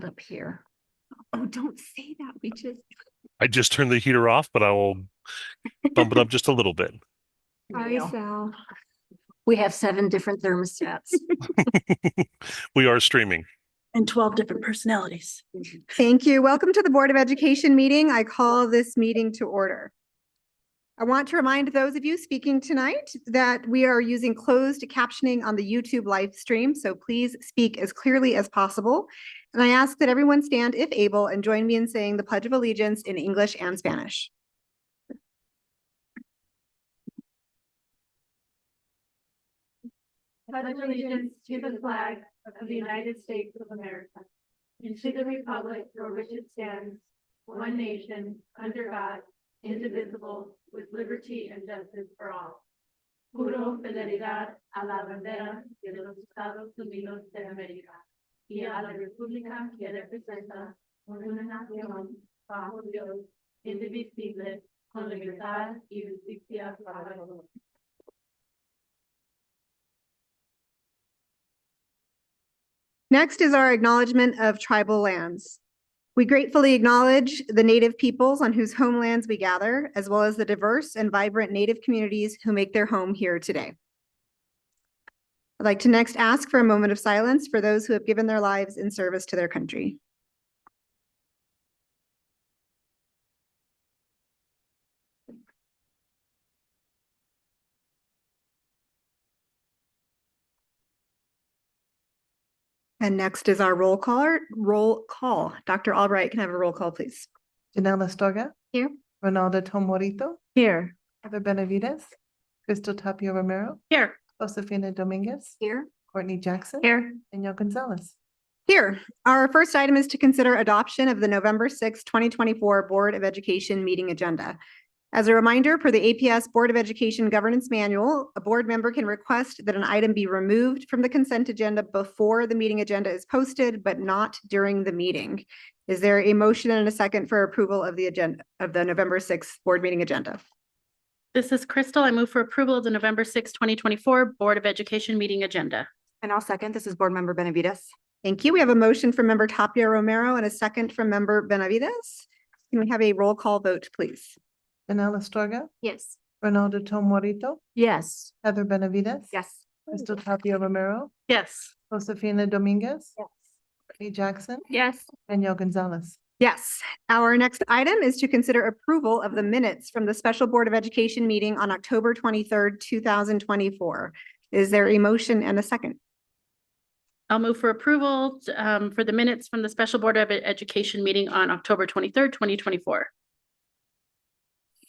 up here. Oh, don't say that. I just turned the heater off, but I will bump it up just a little bit. Sorry, Sal. We have 7 different thermostats. We are streaming. And 12 different personalities. Thank you. Welcome to the Board of Education meeting. I call this meeting to order. I want to remind those of you speaking tonight that we are using closed captioning on the YouTube live stream, so please speak as clearly as possible. And I ask that everyone stand if able and join me in saying the Pledge of Allegiance in English and Spanish. Pledge allegiance to the flag of the United States of America and to the republic for which it stands, one nation, under God, indivisible, with liberty and justice for all. Juro fidelidad a la bandera de los Estados Unidos de América y a la república que representa una nación bajo Dios, indivisible, con libertad y justicia para todos. Next is our acknowledgement of tribal lands. We gratefully acknowledge the Native peoples on whose homelands we gather, as well as the diverse and vibrant Native communities who make their home here today. I'd like to next ask for a moment of silence for those who have given their lives in service to their country. And next is our roll call. Dr. Albright, can I have a roll call, please? Janelle Astorga. Here. Ronaldo Tomorito. Here. Heather Benavides. Crystal Tapia Romero. Here. Josefina Dominguez. Here. Courtney Jackson. Here. Danielle Gonzalez. Here. Our first item is to consider adoption of the November 6, 2024 Board of Education meeting agenda. As a reminder, per the APS Board of Education Governance Manual, a board member can request that an item be removed from the consent agenda before the meeting agenda is posted, but not during the meeting. Is there a motion and a second for approval of the agenda of the November 6th board meeting agenda? This is Crystal. I move for approval of the November 6, 2024 Board of Education meeting agenda. And I'll second. This is Board Member Benavides. Thank you. We have a motion from Member Tapia Romero and a second from Member Benavides. Can we have a roll call vote, please? Janelle Astorga. Yes. Ronaldo Tomorito. Yes. Heather Benavides. Yes. Crystal Tapia Romero. Yes. Josefina Dominguez. Yes. Courtney Jackson. Yes. Danielle Gonzalez. Yes. Our next item is to consider approval of the minutes from the Special Board of Education meeting on October 23rd, 2024. Is there a motion and a second? I'll move for approval for the minutes from the Special Board of Education meeting on October 23rd, 2024.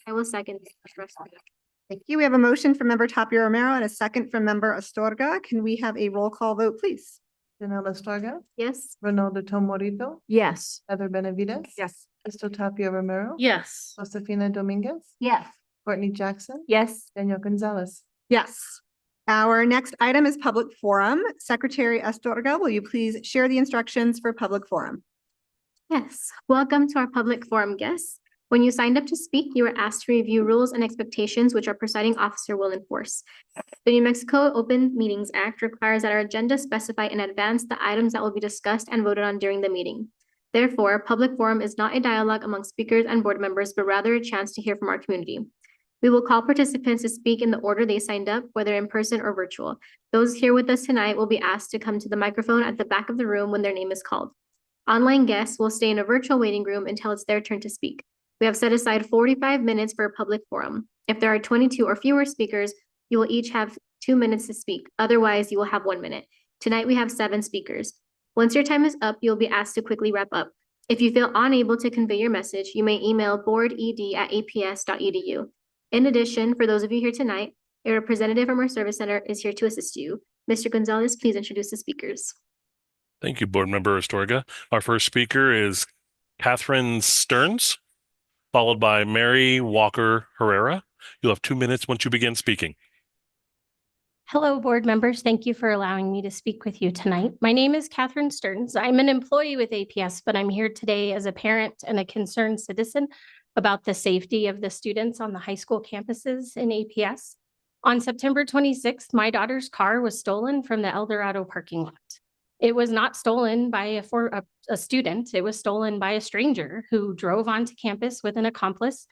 I will second. Thank you. We have a motion from Member Tapia Romero and a second from Member Astorga. Can we have a roll call vote, please? Janelle Astorga. Yes. Ronaldo Tomorito. Yes. Heather Benavides. Yes. Crystal Tapia Romero. Yes. Josefina Dominguez. Yes. Courtney Jackson. Yes. Danielle Gonzalez. Yes. Our next item is public forum. Secretary Astorga, will you please share the instructions for public forum? Yes, welcome to our public forum guests. When you signed up to speak, you were asked to review rules and expectations which our presiding officer will enforce. The New Mexico Open Meetings Act requires that our agenda specify in advance the items that will be discussed and voted on during the meeting. Therefore, public forum is not a dialogue among speakers and board members, but rather a chance to hear from our community. We will call participants to speak in the order they signed up, whether in person or virtual. Those here with us tonight will be asked to come to the microphone at the back of the room when their name is called. Online guests will stay in a virtual waiting room until it's their turn to speak. We have set aside 45 minutes for a public forum. If there are 22 or fewer speakers, you will each have 2 minutes to speak. Otherwise, you will have 1 minute. Tonight, we have 7 speakers. Once your time is up, you'll be asked to quickly wrap up. If you feel unable to convey your message, you may email boarded@aps.edu. In addition, for those of you here tonight, a representative from our service center is here to assist you. Mr. Gonzalez, please introduce the speakers. Thank you, Board Member Astorga. Our first speaker is Catherine Stearns, followed by Mary Walker Herrera. You'll have 2 minutes once you begin speaking. Hello, board members. Thank you for allowing me to speak with you tonight. My name is Catherine Stearns. I'm an employee with APS, but I'm here today as a parent and a concerned citizen about the safety of the students on the high school campuses in APS. On September 26th, my daughter's car was stolen from the El Dorado parking lot. It was not stolen by a student. It was stolen by a stranger who drove onto campus with an accomplice,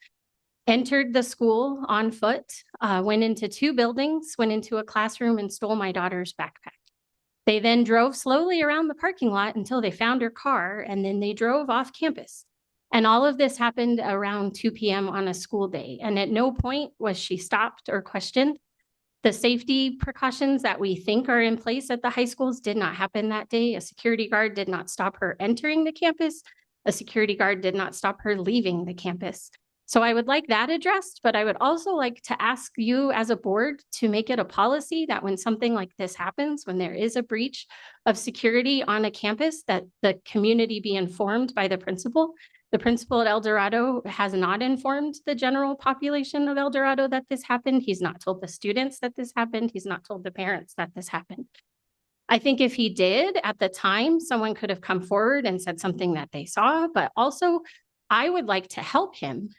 entered the school on foot, went into 2 buildings, went into a classroom and stole my daughter's backpack. They then drove slowly around the parking lot until they found her car, and then they drove off campus. And all of this happened around 2 p.m. on a school day. And at no point was she stopped or questioned. The safety precautions that we think are in place at the high schools did not happen that day. A security guard did not stop her entering the campus. A security guard did not stop her leaving the campus. So I would like that addressed, but I would also like to ask you as a board to make it a policy that when something like this happens, when there is a breach of security on a campus, that the community be informed by the principal. The principal at El Dorado has not informed the general population of El Dorado that this happened. He's not told the students that this happened. He's not told the parents that this happened. I think if he did at the time, someone could have come forward and said something that they saw, but also I would like to help him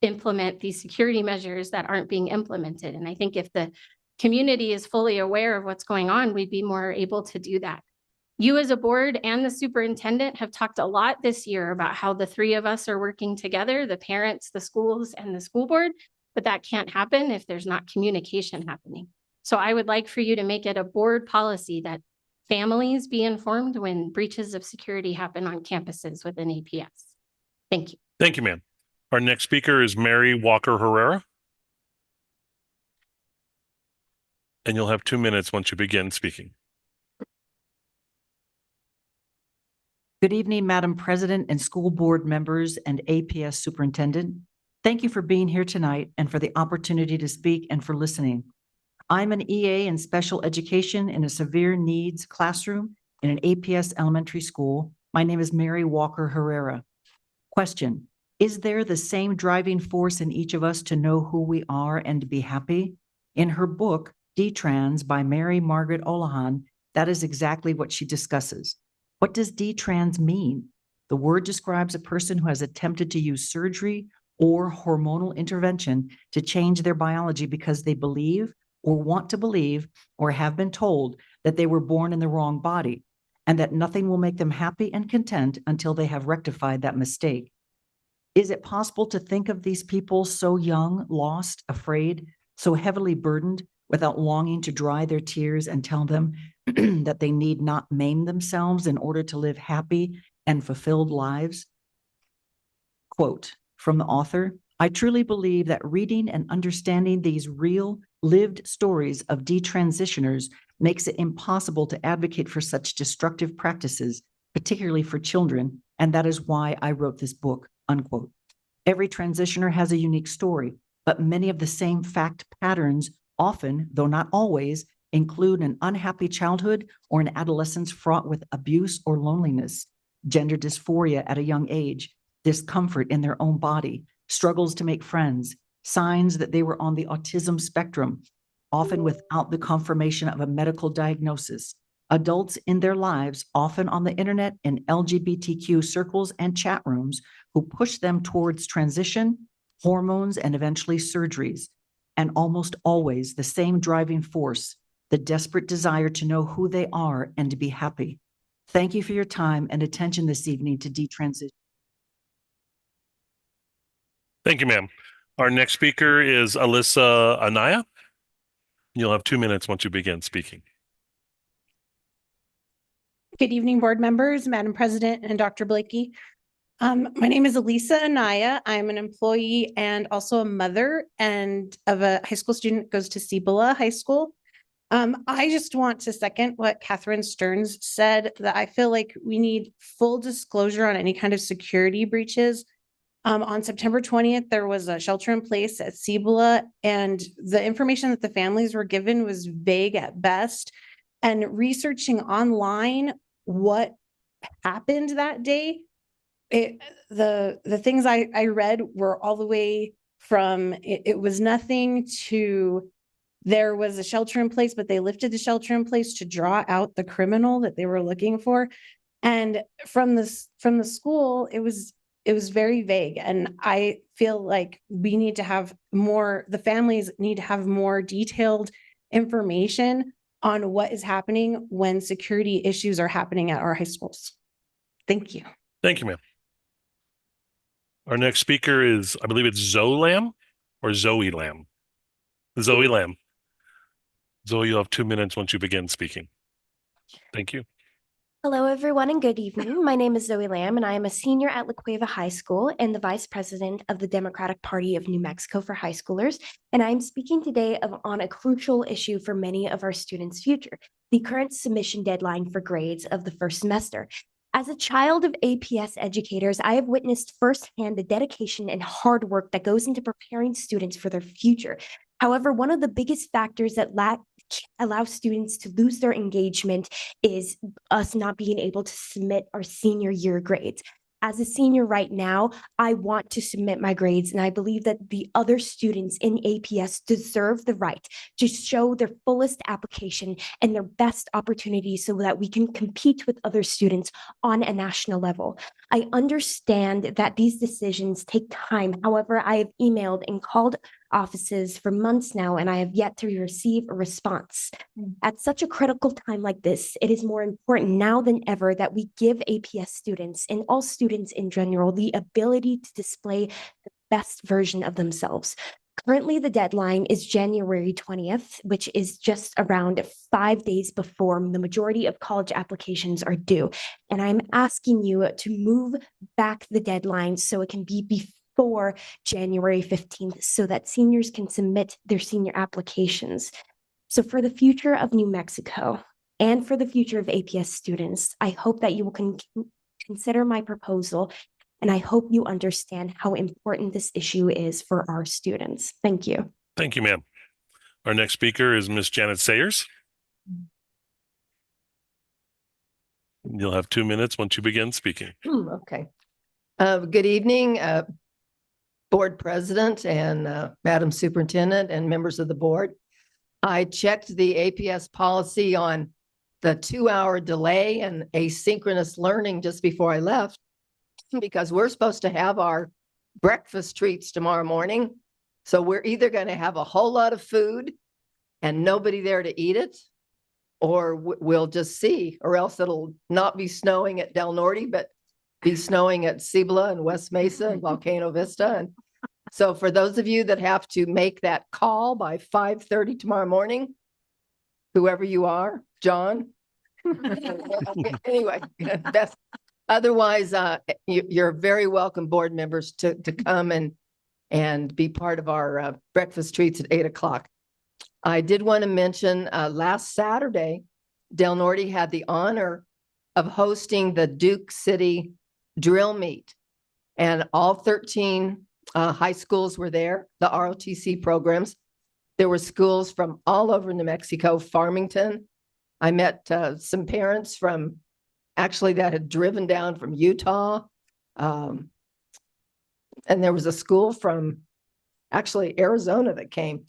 implement these security measures that aren't being implemented. And I think if the community is fully aware of what's going on, we'd be more able to do that. You as a board and the superintendent have talked a lot this year about how the 3 of us are working together, the parents, the schools, and the school board, but that can't happen if there's not communication happening. So I would like for you to make it a board policy that families be informed when breaches of security happen on campuses within APS. Thank you. Thank you, ma'am. Our next speaker is Mary Walker Herrera. And you'll have 2 minutes once you begin speaking. Good evening, Madam President and school board members and APS superintendent. Thank you for being here tonight and for the opportunity to speak and for listening. I'm an EA in special education in a severe needs classroom in an APS elementary school. My name is Mary Walker Herrera. Question: is there the same driving force in each of us to know who we are and to be happy? In her book, D-Trans by Mary Margaret Olohan, that is exactly what she discusses. What does D-Trans mean? The word describes a person who has attempted to use surgery or hormonal intervention to change their biology because they believe or want to believe or have been told that they were born in the wrong body and that nothing will make them happy and content until they have rectified that mistake. Is it possible to think of these people so young, lost, afraid, so heavily burdened without longing to dry their tears and tell them that they need not maim themselves in order to live happy and fulfilled lives? Quote from the author: I truly believe that reading and understanding these real lived stories of detransitioners makes it impossible to advocate for such destructive practices, particularly for children, and that is why I wrote this book, unquote. Every transitioner has a unique story, but many of the same fact patterns often, though not always, include an unhappy childhood or an adolescence fraught with abuse or loneliness, gender dysphoria at a young age, discomfort in their own body, struggles to make friends, signs that they were on the autism spectrum, often without the confirmation of a medical diagnosis, adults in their lives, often on the internet in LGBTQ circles and chat rooms, who push them towards transition, hormones, and eventually surgeries, and almost always the same driving force, the desperate desire to know who they are and to be happy. Thank you for your time and attention this evening to detransition. Thank you, ma'am. Our next speaker is Alyssa Anaya. You'll have 2 minutes once you begin speaking. Good evening, board members, Madam President, and Dr. Blakey. My name is Elisa Anaya. I'm an employee and also a mother and of a high school student that goes to Cibola High School. I just want to second what Catherine Stearns said, that I feel like we need full disclosure on any kind of security breaches. On September 20th, there was a shelter in place at Cibola, and the information that the families were given was vague at best. And researching online what happened that day, the things I read were all the way from it was nothing to there was a shelter in place, but they lifted the shelter in place to draw out the criminal that they were looking for. And from the school, it was very vague. And I feel like we need to have more, the families need to have more detailed information on what is happening when security issues are happening at our high schools. Thank you. Thank you, ma'am. Our next speaker is, I believe it's Zoe Lamb or Zoe Lamb. Zoe Lamb. Zoe, you'll have 2 minutes once you begin speaking. Thank you. Hello, everyone, and good evening. My name is Zoe Lamb, and I am a senior at La Cueva High School and the vice president of the Democratic Party of New Mexico for high schoolers. And I'm speaking today on a crucial issue for many of our students' future, the current submission deadline for grades of the first semester. As a child of APS educators, I have witnessed firsthand the dedication and hard work that goes into preparing students for their future. However, one of the biggest factors that allow students to lose their engagement is us not being able to submit our senior year grades. As a senior right now, I want to submit my grades, and I believe that the other students in APS deserve the right to show their fullest application and their best opportunity so that we can compete with other students on a national level. I understand that these decisions take time. However, I have emailed and called offices for months now, and I have yet to receive a response. At such a critical time like this, it is more important now than ever that we give APS students and all students in general the ability to display the best version of themselves. Currently, the deadline is January 20th, which is just around 5 days before the majority of college applications are due. And I'm asking you to move back the deadline so it can be before January 15th so that seniors can submit their senior applications. So for the future of New Mexico and for the future of APS students, I hope that you will consider my proposal, and I hope you understand how important this issue is for our students. Thank you. Thank you, ma'am. Our next speaker is Miss Janet Sayers. You'll have 2 minutes once you begin speaking. Okay. Good evening, Board President and Madam Superintendent and members of the board. I checked the APS policy on the 2-hour delay and asynchronous learning just before I left, because we're supposed to have our breakfast treats tomorrow morning. So we're either going to have a whole lot of food and nobody there to eat it, or we'll just see, or else it'll not be snowing at Del Norte, but be snowing at Cibola and West Mesa and Volcano Vista. And so for those of you that have to make that call by 5:30 tomorrow morning, whoever you are, John. Anyway, best. Otherwise, you're very welcome, board members, to come and be part of our breakfast treats at 8 o'clock. I did want to mention last Saturday, Del Norte had the honor of hosting the Duke City Drill Meet, and all 13 high schools were there, the ROTC programs. There were schools from all over New Mexico, Farmington. I met some parents from actually that had driven down from Utah. And there was a school from actually Arizona that came.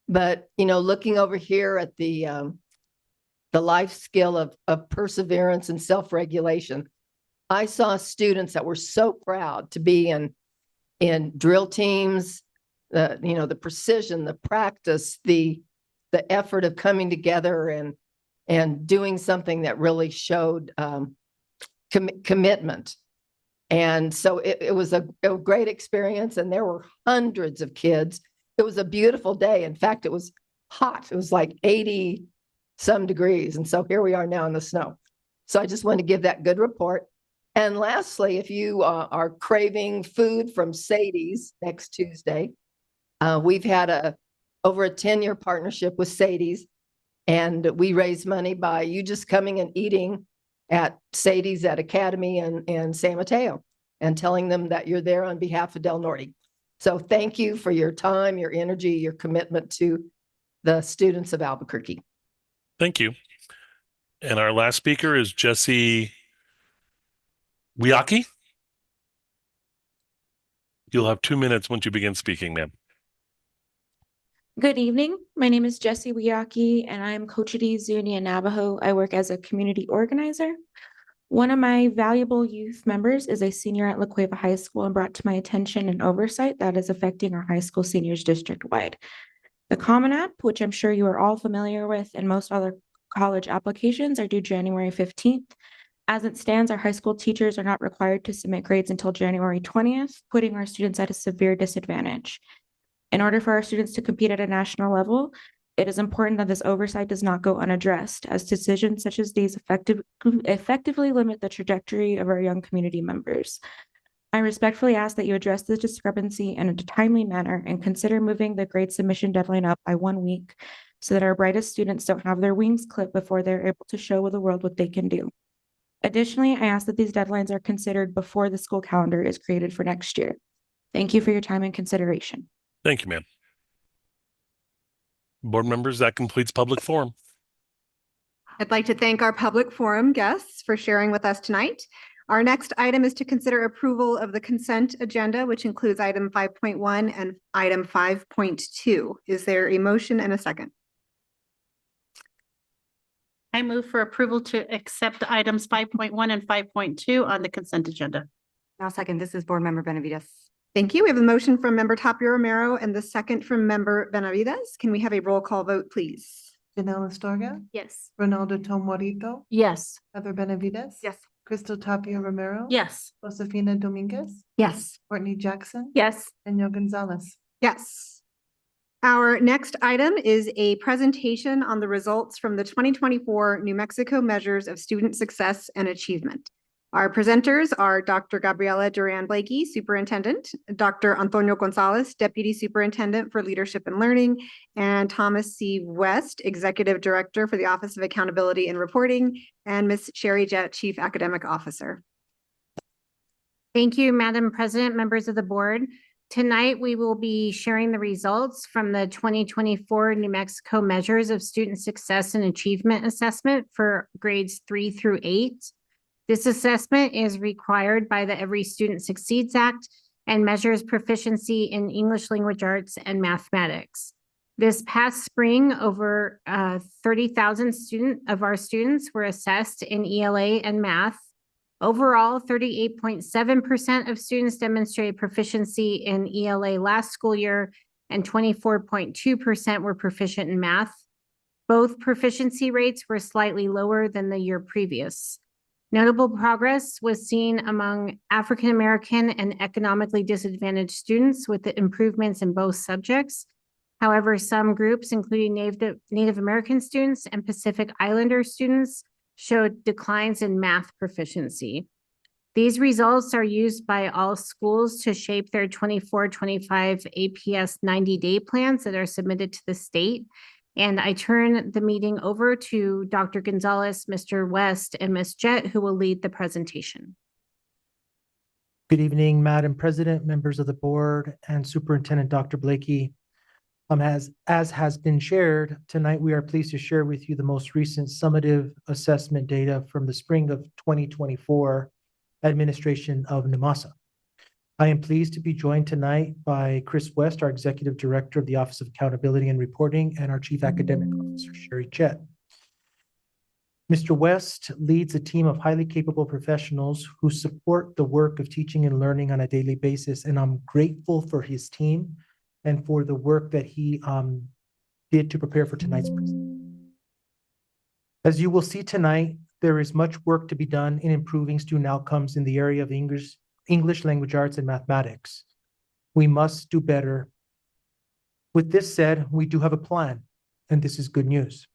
But, you know, looking over here at the life skill of perseverance and self-regulation, I saw students that were so proud to be in drill teams, the precision, the practice, the effort of coming together and doing something that really showed commitment. And so it was a great experience, and there were hundreds of kids. It was a beautiful day. In fact, it was hot. It was like 80 some degrees. And so here we are now in the snow. So I just want to give that good report. And lastly, if you are craving food from Sadie's next Tuesday, we've had over a 10-year partnership with Sadie's, and we raise money by you just coming and eating at Sadie's at Academy and San Mateo and telling them that you're there on behalf of Del Norte. So thank you for your time, your energy, your commitment to the students of Albuquerque. Thank you. And our last speaker is Jessie Wiaki. You'll have 2 minutes once you begin speaking, ma'am. Good evening. My name is Jessie Wiaki, and I'm Cochiti Zuni and Navajo. I work as a community organizer. One of my valuable youth members is a senior at La Cueva High School and brought to my attention an oversight that is affecting our high school seniors district-wide. The Common App, which I'm sure you are all familiar with, and most other college applications are due January 15th. As it stands, our high school teachers are not required to submit grades until January 20th, putting our students at a severe disadvantage. In order for our students to compete at a national level, it is important that this oversight does not go unaddressed, as decisions such as these effectively limit the trajectory of our young community members. I respectfully ask that you address this discrepancy in a timely manner and consider moving the grade submission deadline up by 1 week so that our brightest students don't have their wings clipped before they're able to show the world what they can do. Additionally, I ask that these deadlines are considered before the school calendar is created for next year. Thank you for your time and consideration. Thank you, ma'am. Board members, that completes public forum. I'd like to thank our public forum guests for sharing with us tonight. Our next item is to consider approval of the consent agenda, which includes item 5.1 and item 5.2. Is there a motion and a second? I move for approval to accept items 5.1 and 5.2 on the consent agenda. I'll second. This is Board Member Benavides. Thank you. We have a motion from Member Tapia Romero and the second from Member Benavides. Can we have a roll call vote, please? Janelle Astorga, Yes. Ronaldo Tomorito, Yes. Heather Benavides. Yes. Crystal Tapia Romero. Yes. Josefina Dominguez, Yes. Courtney Jackson. Yes. And Yo Gonzalez. Yes. Our next item is a presentation on the results from the 2024 New Mexico Measures of Student Success and Achievement. Our presenters are Dr. Gabriela Duran Blakey, Superintendent, Dr. Antonio Gonzalez, Deputy Superintendent for Leadership and Learning, and Thomas C. West, Executive Director for the Office of Accountability and Reporting, and Ms. Sherry Jett, Chief Academic Officer. Thank you, Madam President, members of the board. Tonight, we will be sharing the results from the 2024 New Mexico Measures of Student Success and Achievement Assessment for grades 3 through 8. This assessment is required by the Every Student Succeeds Act and measures proficiency in English language arts and mathematics. This past spring, over 30,000 of our students were assessed in ELA and math. Overall, 38.7% of students demonstrated proficiency in ELA last school year, and 24.2% were proficient in math. Both proficiency rates were slightly lower than the year previous. Notable progress was seen among African American and economically disadvantaged students with the improvements in both subjects. However, some groups, including Native American students and Pacific Islander students, showed declines in math proficiency. These results are used by all schools to shape their 24-25 APS 90-day plans that are submitted to the state. And I turn the meeting over to Dr. Gonzalez, Mr. West, and Ms. Jett, who will lead the presentation. Good evening, Madam President, members of the board, and Superintendent Dr. Blakey. As has been shared, tonight we are pleased to share with you the most recent summative assessment data from the spring of 2024 administration of NMASA. I am pleased to be joined tonight by Chris West, our Executive Director of the Office of Accountability and Reporting, and our Chief Academic Officer, Sherry Jett. Mr. West leads a team of highly capable professionals who support the work of teaching and learning on a daily basis, and I'm grateful for his team and for the work that he did to prepare for tonight's presentation. As you will see tonight, there is much work to be done in improving student outcomes in the area of English language arts and mathematics. We must do better. With this said, we do have a plan, and this is good news.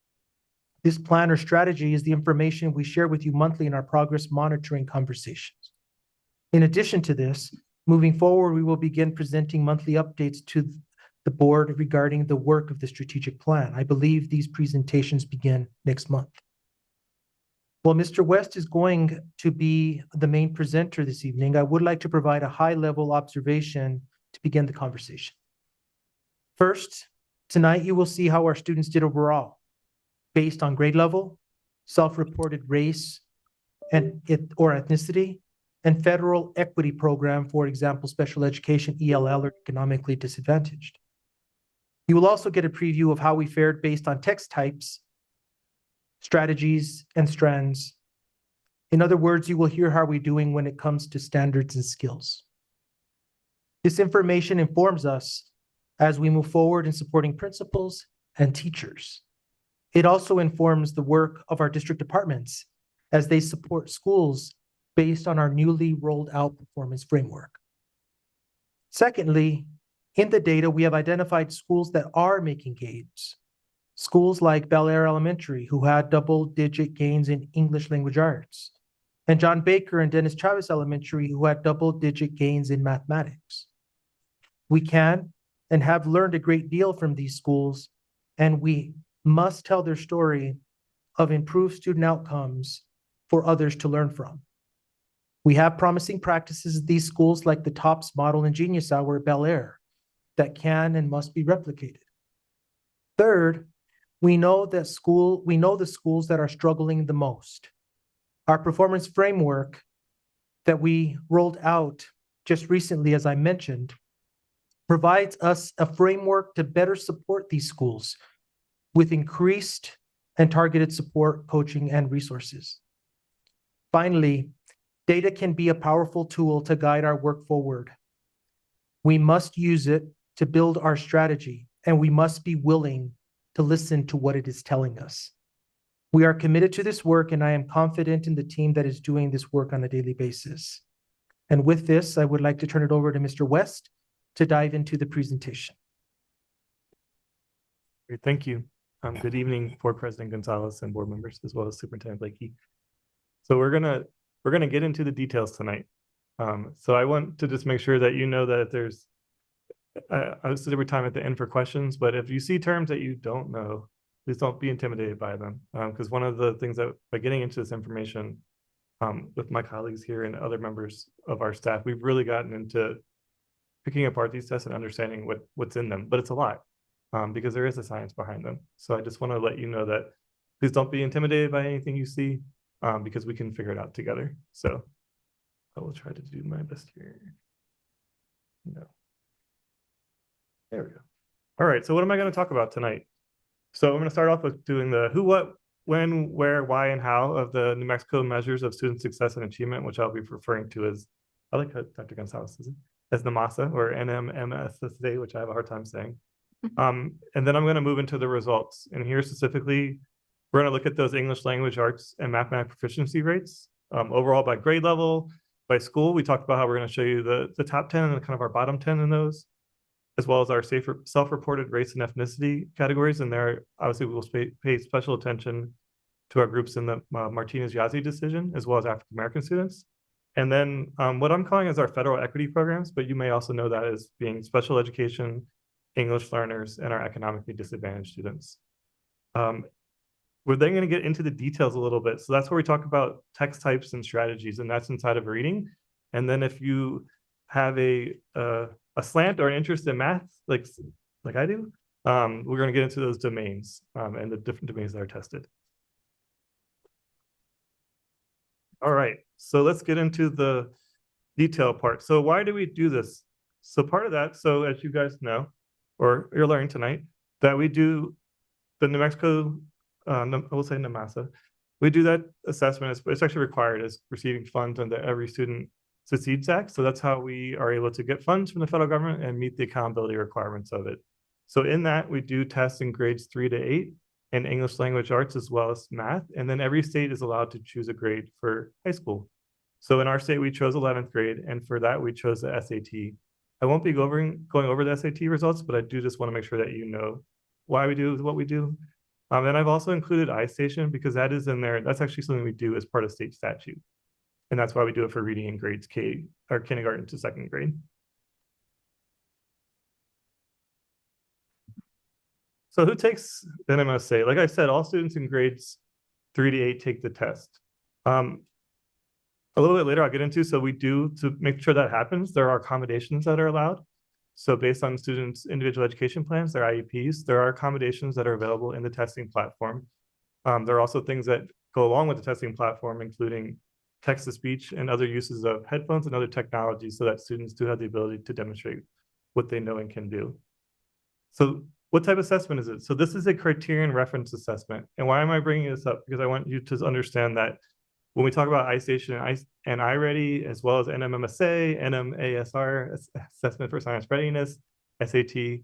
This plan or strategy is the information we share with you monthly in our progress monitoring conversations. In addition to this, moving forward, we will begin presenting monthly updates to the board regarding the work of the strategic plan. I believe these presentations begin next month. While Mr. West is going to be the main presenter this evening, I would like to provide a high-level observation to begin the conversation. First, tonight you will see how our students did overall, based on grade level, self-reported race or ethnicity, and federal equity program, for example, special education, ELL, or economically disadvantaged. You will also get a preview of how we fared based on text types, strategies, and strands. In other words, you will hear how we're doing when it comes to standards and skills. This information informs us as we move forward in supporting principals and teachers. It also informs the work of our district departments as they support schools based on our newly rolled out performance framework. Secondly, in the data, we have identified schools that are making gains. Schools like Bel Air Elementary, who had double-digit gains in English language arts, and John Baker and Dennis Chavez Elementary, who had double-digit gains in mathematics. We can and have learned a great deal from these schools, and we must tell their story of improved student outcomes for others to learn from. We have promising practices at these schools like the TOPS model and Genius Hour at Bel Air that can and must be replicated. Third, we know the schools that are struggling the most. Our performance framework that we rolled out just recently, as I mentioned, provides us a framework to better support these schools with increased and targeted support, coaching, and resources. Finally, data can be a powerful tool to guide our work forward. We must use it to build our strategy, and we must be willing to listen to what it is telling us. We are committed to this work, and I am confident in the team that is doing this work on a daily basis. And with this, I would like to turn it over to Mr. West to dive into the presentation. Great, thank you. Good evening, Board President Gonzalez and board members, as well as Superintendent Blakey. So we're gonna get into the details tonight. So I want to just make sure that you know that if there's, I sit every time at the end for questions, but if you see terms that you don't know, please don't be intimidated by them. Because one of the things that by getting into this information with my colleagues here and other members of our staff, we've really gotten into picking apart these tests and understanding what's in them, but it's a lot because there is a science behind them. So I just want to let you know that please don't be intimidated by anything you see because we can figure it out together. So I will try to do my best here. No. There we go. All right, so what am I going to talk about tonight? So I'm going to start off with doing the who, what, when, where, why, and how of the New Mexico measures of student success and achievement, which I'll be referring to as, I like how Dr. Gonzalez says it, as NMASA or NMMSSA, which I have a hard time saying. And then I'm going to move into the results. And here specifically, we're going to look at those English language arts and mathematics proficiency rates, overall by grade level, by school. We talked about how we're going to show you the top 10 and kind of our bottom 10 in those, as well as our self-reported race and ethnicity categories. And there, obviously, we will pay special attention to our groups in the Martinez-Yazzie decision, as well as African-American students. And then what I'm calling is our federal equity programs, but you may also know that as being special education, English learners, and our economically disadvantaged students. We're then going to get into the details a little bit. So that's where we talk about text types and strategies, and that's inside of reading. And then if you have a slant or an interest in math, like I do, we're going to get into those domains and the different domains that are tested. All right, so let's get into the detail part. So why do we do this? So part of that, so as you guys know, or you're learning tonight, that we do the New Mexico, we'll say NMASA, we do that assessment. It's actually required as receiving funds under Every Student Succeeds Act. So that's how we are able to get funds from the federal government and meet the accountability requirements of it. So in that, we do tests in grades 3 to 8 in English language arts as well as math. And then every state is allowed to choose a grade for high school. So in our state, we chose 11th grade. And for that, we chose the SAT. I won't be going over the SAT results, but I do just want to make sure that you know why we do what we do. And I've also included iStation because that is in there. That's actually something we do as part of state statute. And that's why we do it for reading in grades K or kindergarten to 2nd grade. So who takes the NMSA? Like I said, all students in grades 3 to 8 take the test. A little bit later I'll get into, so we do, to make sure that happens, there are accommodations that are allowed. So based on students' individual education plans, their IEPs, there are accommodations that are available in the testing platform. There are also things that go along with the testing platform, including text-to-speech and other uses of headphones and other technologies so that students do have the ability to demonstrate what they know and can do. So what type of assessment is it? So this is a criterion reference assessment. And why am I bringing this up? Because I want you to understand that when we talk about iStation and iReady, as well as NMMSA, NMASR, Assessment for Science Readiness, SAT,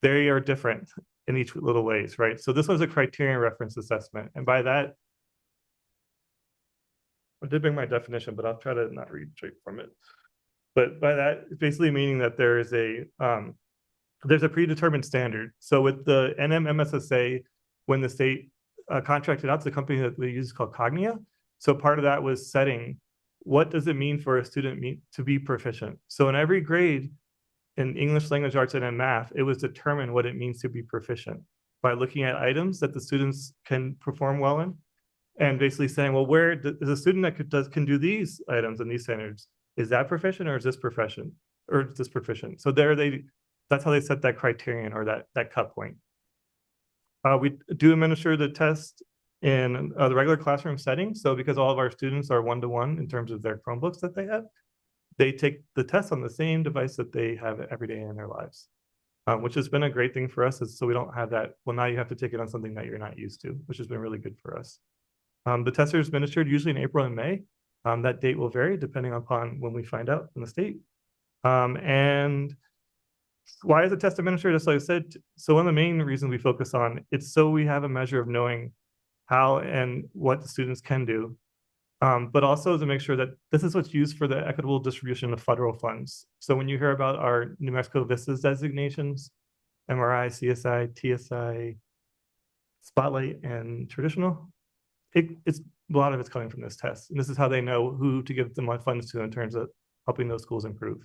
they are different. in each little ways, right? So this was a criterion reference assessment. And by that, I did bring my definition, but I'll try to not read straight from it. But by that, it's basically meaning that there is there's a predetermined standard. So with the NMMSSA, when the state contracted out to the company that we use called Cognia, so part of that was setting what does it mean for a student to be proficient. So in every grade in English language arts and in math, it was determined what it means to be proficient by looking at items that the students can perform well in, and basically saying, well, where is a student that can do these items and these standards? Is that proficient or is this proficient or is this proficient? So that's how they set that criterion or that cut point. We do administer the test in the regular classroom setting. So because all of our students are one-to-one in terms of their Chromebooks that they have, they take the test on the same device that they have every day in their lives, which has been a great thing for us. So we don't have that, well, now you have to take it on something that you're not used to, which has been really good for us. The tests are administered usually in April and May. That date will vary depending upon when we find out from the state. And why is the test administered? As I said, so one of the main reasons we focus on, it's so we have a measure of knowing how and what the students can do, but also to make sure that this is what's used for the equitable distribution of federal funds. So when you hear about our New Mexico VISTAS designations, MRI, CSI, TSI, Spotlight, and Traditional, it's a lot of it's coming from this test. And this is how they know who to give them funds to in terms of helping those schools improve.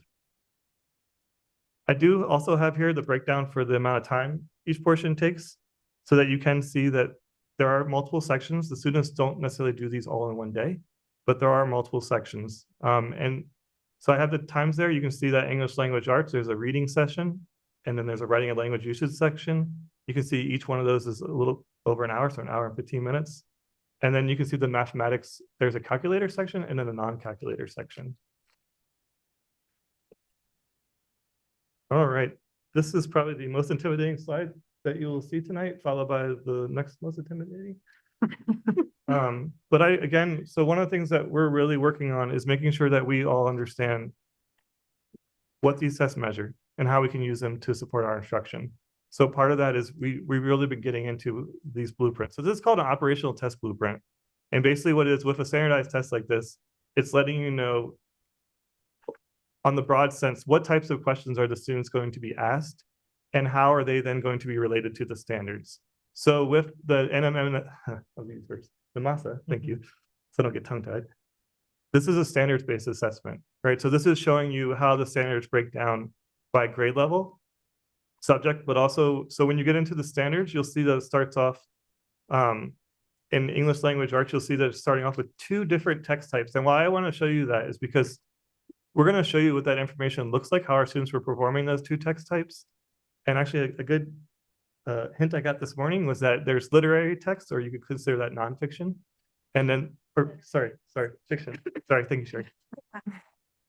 I do also have here the breakdown for the amount of time each portion takes so that you can see that there are multiple sections. The students don't necessarily do these all in one day, but there are multiple sections. And so I have the times there. You can see that English language arts, there's a reading session, and then there's a writing and language usage section. You can see each one of those is a little over an hour, so an hour and 15 minutes. And then you can see the mathematics, there's a calculator section and then a non-calculator section. All right, this is probably the most intimidating slide that you will see tonight, followed by the next most intimidating. But again, so one of the things that we're really working on is making sure that we all understand what these tests measure and how we can use them to support our instruction. So part of that is we've really been getting into these blueprints. So this is called an operational test blueprint. And basically what it is with a standardized test like this, it's letting you know on the broad sense, what types of questions are the students going to be asked and how are they then going to be related to the standards? So with the NMM, the MASA, thank you, so I don't get tongue-tied. This is a standards-based assessment, right? So this is showing you how the standards break down by grade level, subject, but also, so when you get into the standards, you'll see that it starts off in English language arts, you'll see that it's starting off with 2 different text types. And why I want to show you that is because we're going to show you what that information looks like, how our students were performing those 2 text types. And actually a good hint I got this morning was that there's literary text, or you could consider that nonfiction. And then, or sorry, fiction. Sorry, thank you, Sherry.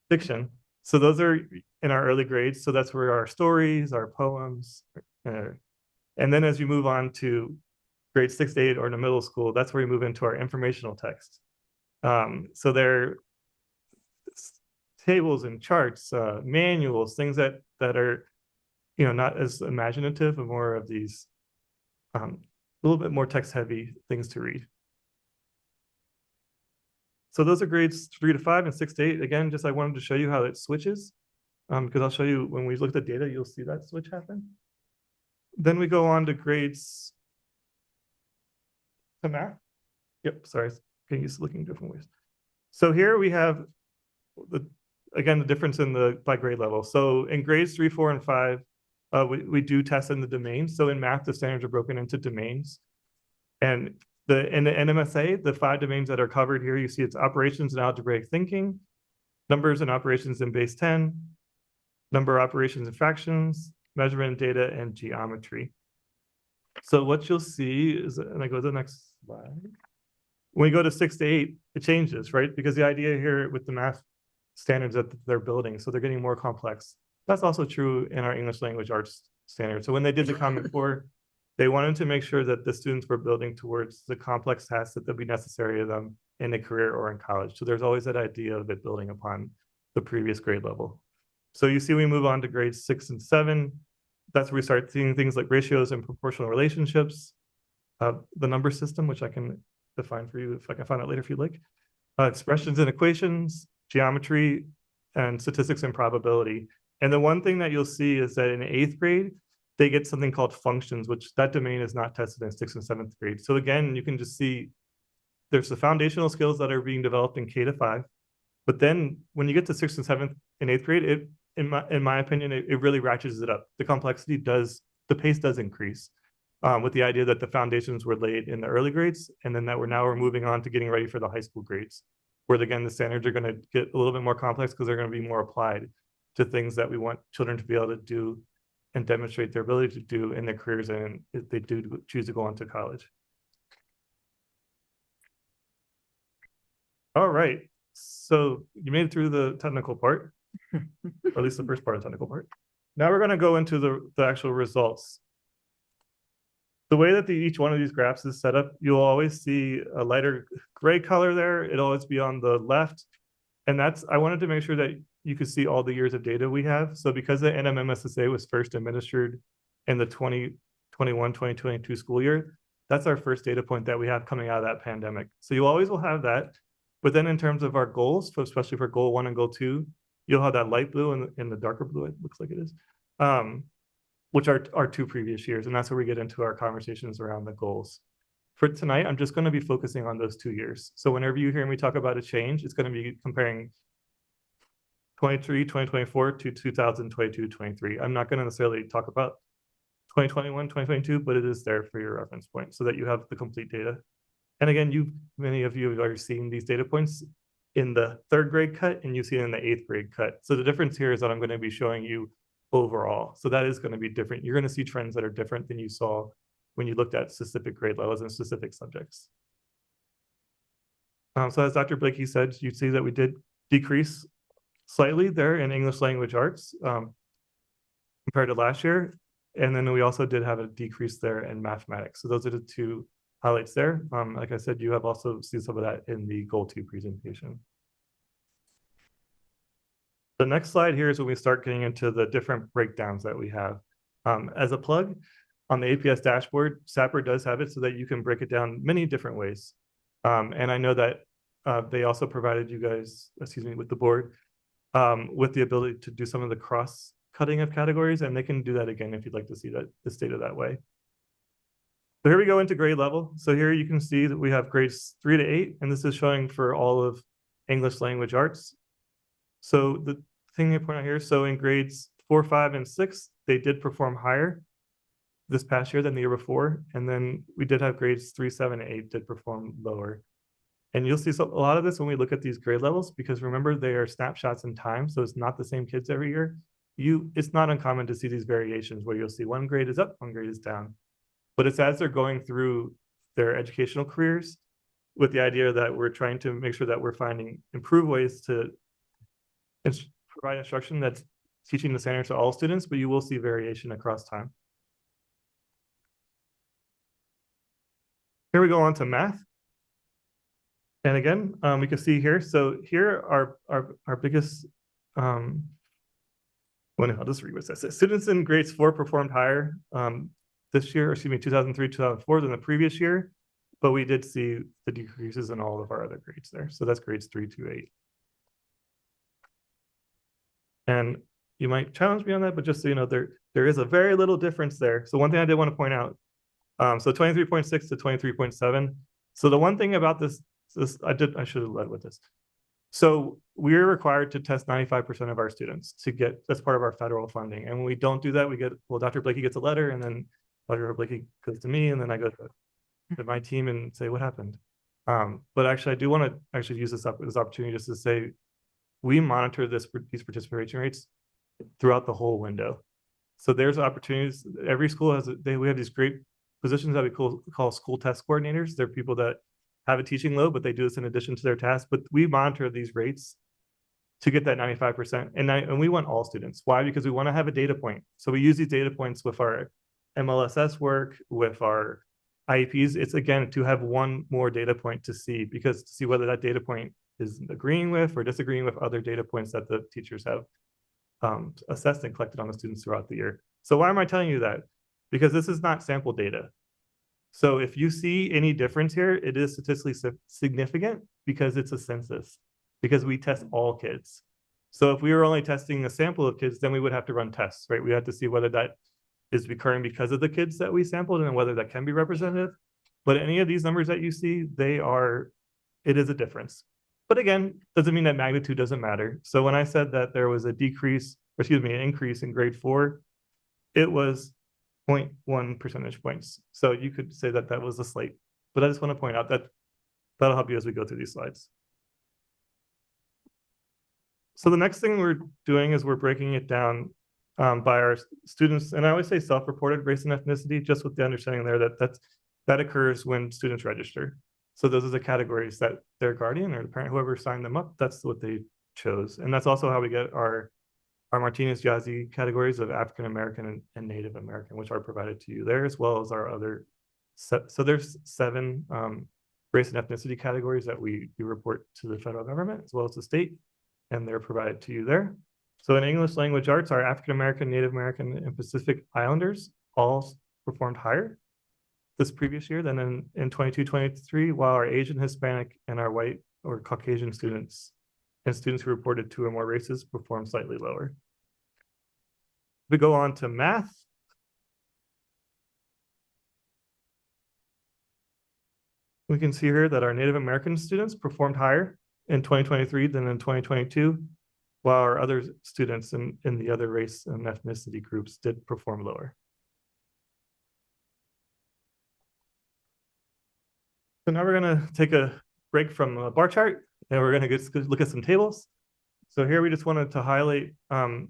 Fiction. So those are in our early grades. So that's where our stories, our poems, and then as you move on to grade 6 to 8 or in the middle school, that's where we move into our informational text. So they're tables and charts, manuals, things that are, not as imaginative, but more of these a little bit more text heavy things to read. So those are grades 3 to 5 and 6 to 8. Again, just I wanted to show you how it switches, because I'll show you when we look at the data, you'll see that switch happen. Then we go on to grades to math. Yep, sorry, getting used to looking different ways. So here we have the difference in by grade level. So in grades 3, 4, and 5, we do test in the domains. So in math, the standards are broken into domains. And in the NMSA, the 5 domains that are covered here, you see it's operations and algebraic thinking, numbers and operations in base 10, number operations and fractions, measurement and data, and geometry. So what you'll see is, and I go to the next slide. When we go to 6 to 8, it changes, right? Because the idea here with the math standards that they're building, so they're getting more complex. That's also true in our English language arts standards. So when they did the Common Core, they wanted to make sure that the students were building towards the complex tasks that would be necessary to them in a career or in college. So there's always that idea of it building upon the previous grade level. So you see we move on to grades 6 and 7. That's where we start seeing things like ratios and proportional relationships, the number system, which I can define for you if I can find out later if you'd like, expressions and equations, geometry, and statistics and probability. And the one thing that you'll see is that in 8th grade, they get something called functions, which that domain is not tested in 6th and 7th grade. So again, you can just see there's the foundational skills that are being developed in K to 5. But then when you get to 6th and 7th and 8th grade, in my opinion, it really ratchets it up. The complexity the pace does increase with the idea that the foundations were laid in the early grades, and then that we're moving on to getting ready for the high school grades, where again, the standards are going to get a little bit more complex because they're going to be more applied to things that we want children to be able to do and demonstrate their ability to do in their careers and if they do choose to go on to college. All right, so you made it through the technical part, or at least the first part of the technical part. Now we're going to go into the actual results. The way that each one of these graphs is set up, you'll always see a lighter gray color there. It'll always be on the left. And I wanted to make sure that you could see all the years of data we have. So because the NMMSSA was first administered in the 2021-2022 school year, that's our first data point that we have coming out of that pandemic. So you always will have that. But then in terms of our goals, especially for goal 1 and goal 2, you'll have that light blue and the darker blue, it looks like it is, which are our 2 previous years. And that's where we get into our conversations around the goals. For tonight, I'm just going to be focusing on those 2 years. So whenever you hear me talk about a change, it's going to be comparing 2024 to 2022-23. I'm not going to necessarily talk about 2021, 2022, but it is there for your reference point so that you have the complete data. And again, many of you have already seen these data points in the 3rd grade cut, and you see it in the 8th grade cut. So the difference here is that I'm going to be showing you overall. So that is going to be different. You're going to see trends that are different than you saw when you looked at specific grade levels and specific subjects. So as Dr. Blakey said, you see that we did decrease slightly there in English language arts compared to last year. And then we also did have a decrease there in mathematics. So those are the 2 highlights there. Like I said, you have also seen some of that in the goal 2 presentation. The next slide here is when we start getting into the different breakdowns that we have. As a plug, on the APS dashboard, SAPR does have it so that you can break it down many different ways. And I know that they also provided you guys, with the board, with the ability to do some of the cross-cutting of categories, and they can do that again if you'd like to see this data that way. So here we go into grade level. So here you can see that we have grades 3 to 8, and this is showing for all of English language arts. So the thing to point out here, so in grades 4, 5, and 6, they did perform higher this past year than the year before. And then we did have grades 3, 7, and 8 did perform lower. And you'll see a lot of this when we look at these grade levels, because remember, they are snapshots in time. So it's not the same kids every year. It's not uncommon to see these variations where you'll see one grade is up, one grade is down. But it's as they're going through their educational careers with the idea that we're trying to make sure that we're finding improved ways to provide instruction that's teaching the standards to all students, but you will see variation across time. Here we go on to math. And again, we can see here, so here our biggest, I'll just read what that says. Students in grades 4 performed higher this year, 2003, 2004 than the previous year, but we did see the decreases in all of our other grades there. So that's grades 3 to 8. And you might challenge me on that, but just so you know, there is a very little difference there. So one thing I did want to point out, so 23.6 to 23.7. So the one thing about this I should have led with this. So we're required to test 95% of our students to get, that's part of our federal funding. And when we don't do that, Dr. Blakey gets a letter, and then Dr. Blakey goes to me, and then I go to my team and say, what happened? But actually, I do want to actually use this opportunity just to say, we monitor these participation rates throughout the whole window. So there's opportunities. Every school has, we have these great positions that we call school test coordinators. They're people that have a teaching load, but they do this in addition to their tasks. But we monitor these rates to get that 95%. And we want all students. Why? Because we want to have a data point. So we use these data points with our MLSS work, with our IEPs. It's again, to have one more data point to see whether that data point is agreeing with or disagreeing with other data points that the teachers have assessed and collected on the students throughout the year. So why am I telling you that? Because this is not sample data. So if you see any difference here, it is statistically significant because it's a census, because we test all kids. So if we were only testing a sample of kids, then we would have to run tests, right? We have to see whether that is recurring because of the kids that we sampled and whether that can be representative. But any of these numbers that you see, it is a difference. But again, doesn't mean that magnitude doesn't matter. So when I said that there was an increase in grade 4, it was 0.1 percentage points. So you could say that that was a slight, but I just want to point out that that'll help you as we go through these slides. So the next thing we're doing is we're breaking it down by our students. And I always say self-reported race and ethnicity, just with the understanding there that occurs when students register. So those are the categories that their guardian or the parent, whoever signed them up, that's what they chose. And that's also how we get our Martinez-Yazzie categories of African American and Native American, which are provided to you there, as well as our other. So there's 7 race and ethnicity categories that we report to the federal government as well as the state, and they're provided to you there. So in English language arts, our African American, Native American, and Pacific Islanders all performed higher this previous year than in 22-23, while our Asian, Hispanic, and our white or Caucasian students and students who reported 2 or more races performed slightly lower. We go on to math. We can see here that our Native American students performed higher in 2023 than in 2022, while our other students in the other race and ethnicity groups did perform lower. So now we're going to take a break from a bar chart and we're going to look at some tables. So here we just wanted to highlight, I'm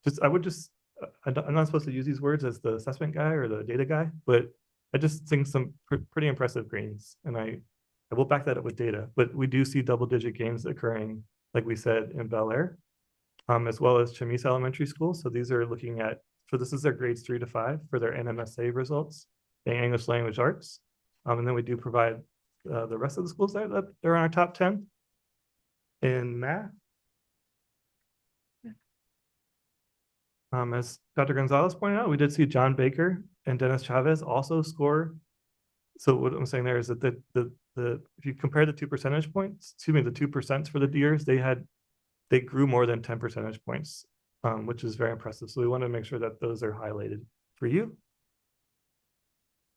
not supposed to use these words as the assessment guy or the data guy, but I just think some pretty impressive gains. And I will back that up with data, but we do see double-digit gains occurring, like we said, in Bel Air, as well as Chamisa Elementary School. So these are looking at, this is their grades 3 to 5 for their NMSA results in English language arts. And then we do provide the rest of the schools that are in our top 10 in math. As Dr. Gonzalez pointed out, we did see John Baker and Dennis Chavez also score. So what I'm saying there is that if you compare the 2 percentage points, the 2% for the years, they grew more than 10 percentage points, which is very impressive. So we want to make sure that those are highlighted for you.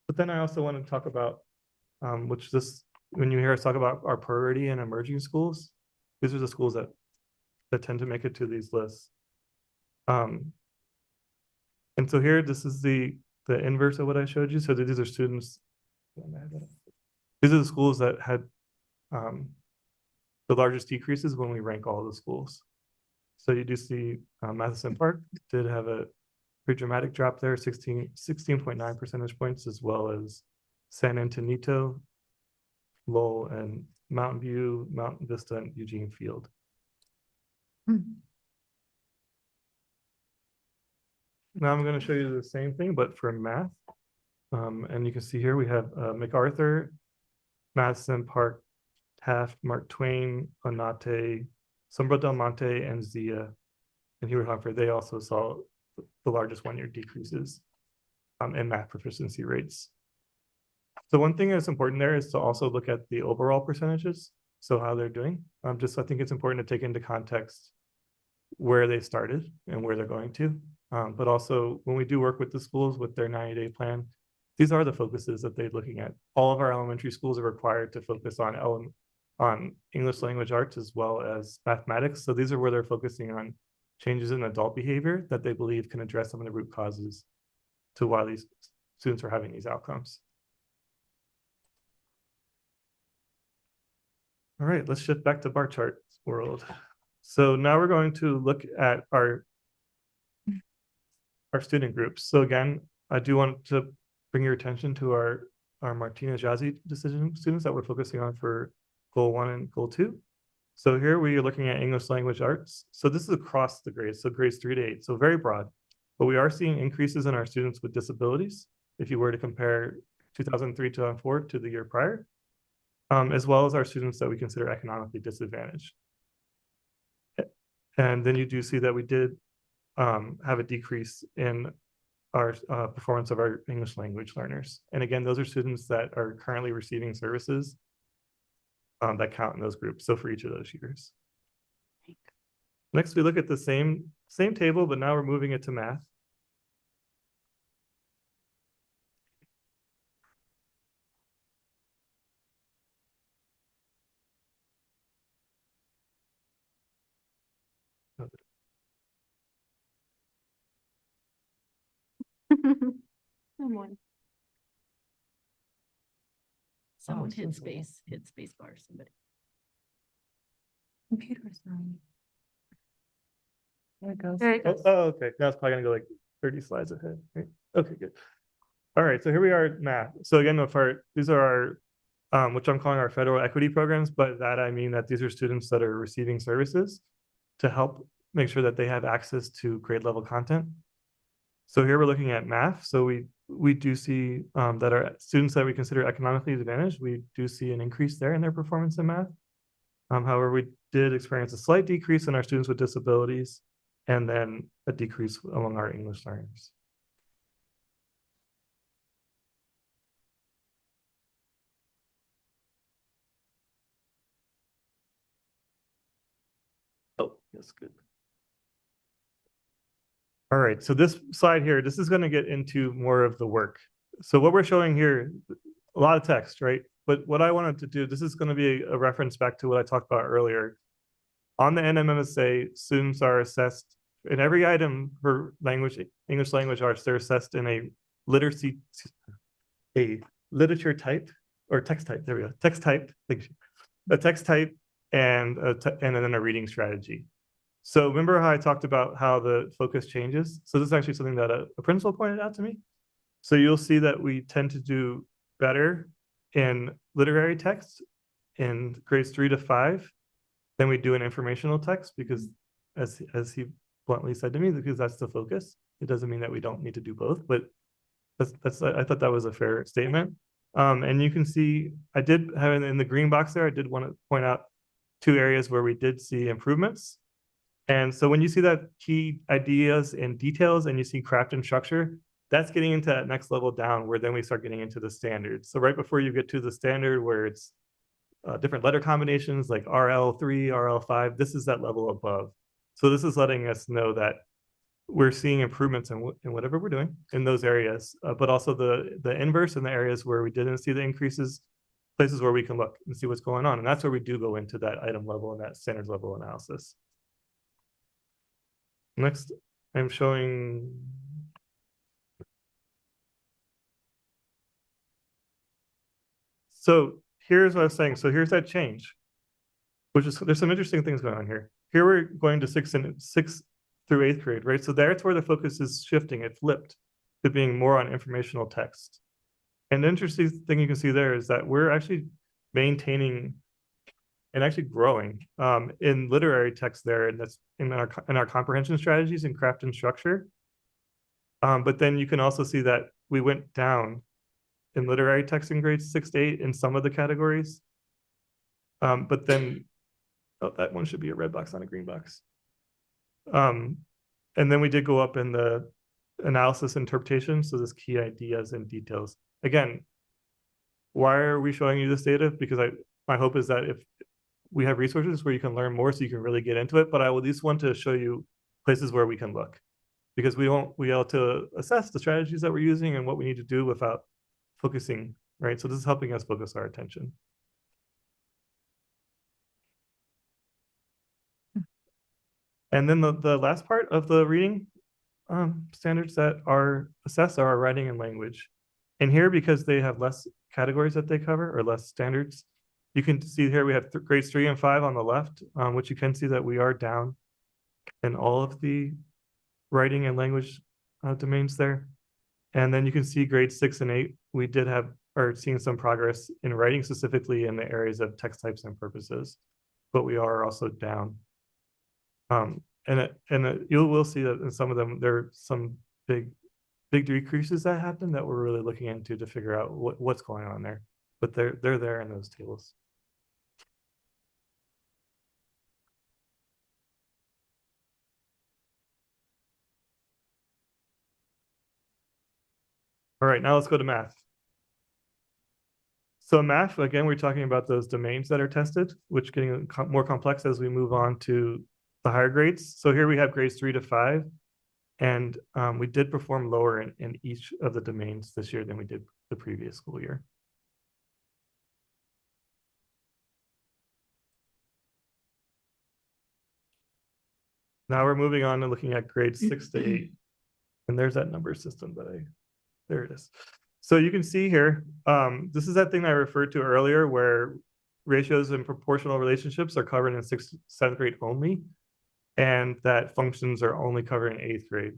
But then I also want to talk about, when you hear us talk about our priority and emerging schools, these are the schools that tend to make it to these lists. And so here, this is the inverse of what I showed you. So these are students. These are the schools that had the largest decreases when we rank all the schools. So you do see Matheson Park did have a pretty dramatic drop there, 16.9 percentage points, as well as San Antonito, Lowell, and Mountain View, Mountain Vista, and Eugene Field. Now I'm going to show you the same thing, but for math. And you can see here we have MacArthur, Madison Park, Taft, Mark Twain, Onate, Sombra Del Monte, and Zia, and Hewlett Humphrey. They also saw the largest one-year decreases in math proficiency rates. So one thing that's important there is to also look at the overall percentages, so how they're doing. I think it's important to take into context where they started and where they're going to. But also when we do work with the schools with their 90-day plan, these are the focuses that they're looking at. All of our elementary schools are required to focus on English language arts as well as mathematics. So these are where they're focusing on changes in adult behavior that they believe can address some of the root causes to why these students are having these outcomes. All right, let's shift back to bar chart world. So now we're going to look at our student groups. So again, I do want to bring your attention to our Martinez-Yazzie decision students that we're focusing on for goal 1 and goal 2. So here we are looking at English language arts. So this is across the grades, so grades 3 to 8, so very broad. But we are seeing increases in our students with disabilities, if you were to compare 2003-2004 to the year prior, as well as our students that we consider economically disadvantaged. And then you do see that we did have a decrease in our performance of our English language learners. And again, those are students that are currently receiving services that count in those groups. So for each of those years. Next, we look at the same table, but now we're moving it to math. Someone hit space bar, somebody. Computer's on. There it goes. Okay. Now it's probably gonna go like 30 slides ahead. Right? Okay, good. All right, so here we are at math. So again, these are our, which I'm calling our federal equity programs, but that I mean that these are students that are receiving services to help make sure that they have access to grade level content. So here we're looking at math. So we do see that our students that we consider economically advantaged, we do see an increase there in their performance in math. However, we did experience a slight decrease in our students with disabilities and then a decrease among our English learners. Oh, that's good. All right, so this slide here, this is going to get into more of the work. So what we're showing here, a lot of text, right? But what I wanted to do, this is going to be a reference back to what I talked about earlier. On the NMMSA, students are assessed in every item for English language arts, they're assessed in a literature type or text type. There we go. Text type, a text type and then a reading strategy. So remember how I talked about how the focus changes? So this is actually something that a principal pointed out to me. So you'll see that we tend to do better in literary text in grades 3 to 5 than we do in informational text, because as he bluntly said to me, because that's the focus. It doesn't mean that we don't need to do both, but I thought that was a fair statement. And you can see, I did have in the green box there, I did want to point out 2 areas where we did see improvements. And so when you see that key ideas and details and you see craft and structure, that's getting into that next level down where then we start getting into the standards. So right before you get to the standard where it's different letter combinations like RL3, RL5, this is that level above. So this is letting us know that we're seeing improvements in whatever we're doing in those areas, but also the inverse in the areas where we didn't see the increases, places where we can look and see what's going on. And that's where we do go into that item level and that standards level analysis. Next, I'm showing. So here's what I was saying. So here's that change, which is, there's some interesting things going on here. Here we're going to 6th through 8th grade, right? So that's where the focus is shifting. It flipped to being more on informational text. And the interesting thing you can see there is that we're actually maintaining and actually growing in literary text there, and that's in our comprehension strategies and craft and structure. But then you can also see that we went down in literary text in grades 6 to 8 in some of the categories. But then, oh, that one should be a red box, not a green box. And then we did go up in the analysis interpretation. So this key ideas and details. Again, why are we showing you this data? Because my hope is that if we have resources where you can learn more so you can really get into it, but I will at least want to show you places where we can look, because we have to assess the strategies that we're using and what we need to do without focusing, right? So this is helping us focus our attention. And then the last part of the reading standards that are assessed are our writing and language. And here, because they have less categories that they cover or less standards, you can see here we have grades 3 and 5 on the left, which you can see that we are down in all of the writing and language domains there. And then you can see grades 6 and 8, we are seeing some progress in writing, specifically in the areas of text types and purposes, but we are also down. You will see that in some of them, there are some big decreases that happen that we're really looking into to figure out what's going on there, but they're there in those tables. All right, now let's go to math. So math, again, we're talking about those domains that are tested, which getting more complex as we move on to the higher grades. So here we have grades 3 to 5. And we did perform lower in each of the domains this year than we did the previous school year. Now we're moving on and looking at grades 6 to 8. And there's that number system that there it is. So you can see here, this is that thing I referred to earlier where ratios and proportional relationships are covered in 6th, 7th grade only, and that functions are only covered in 8th grade.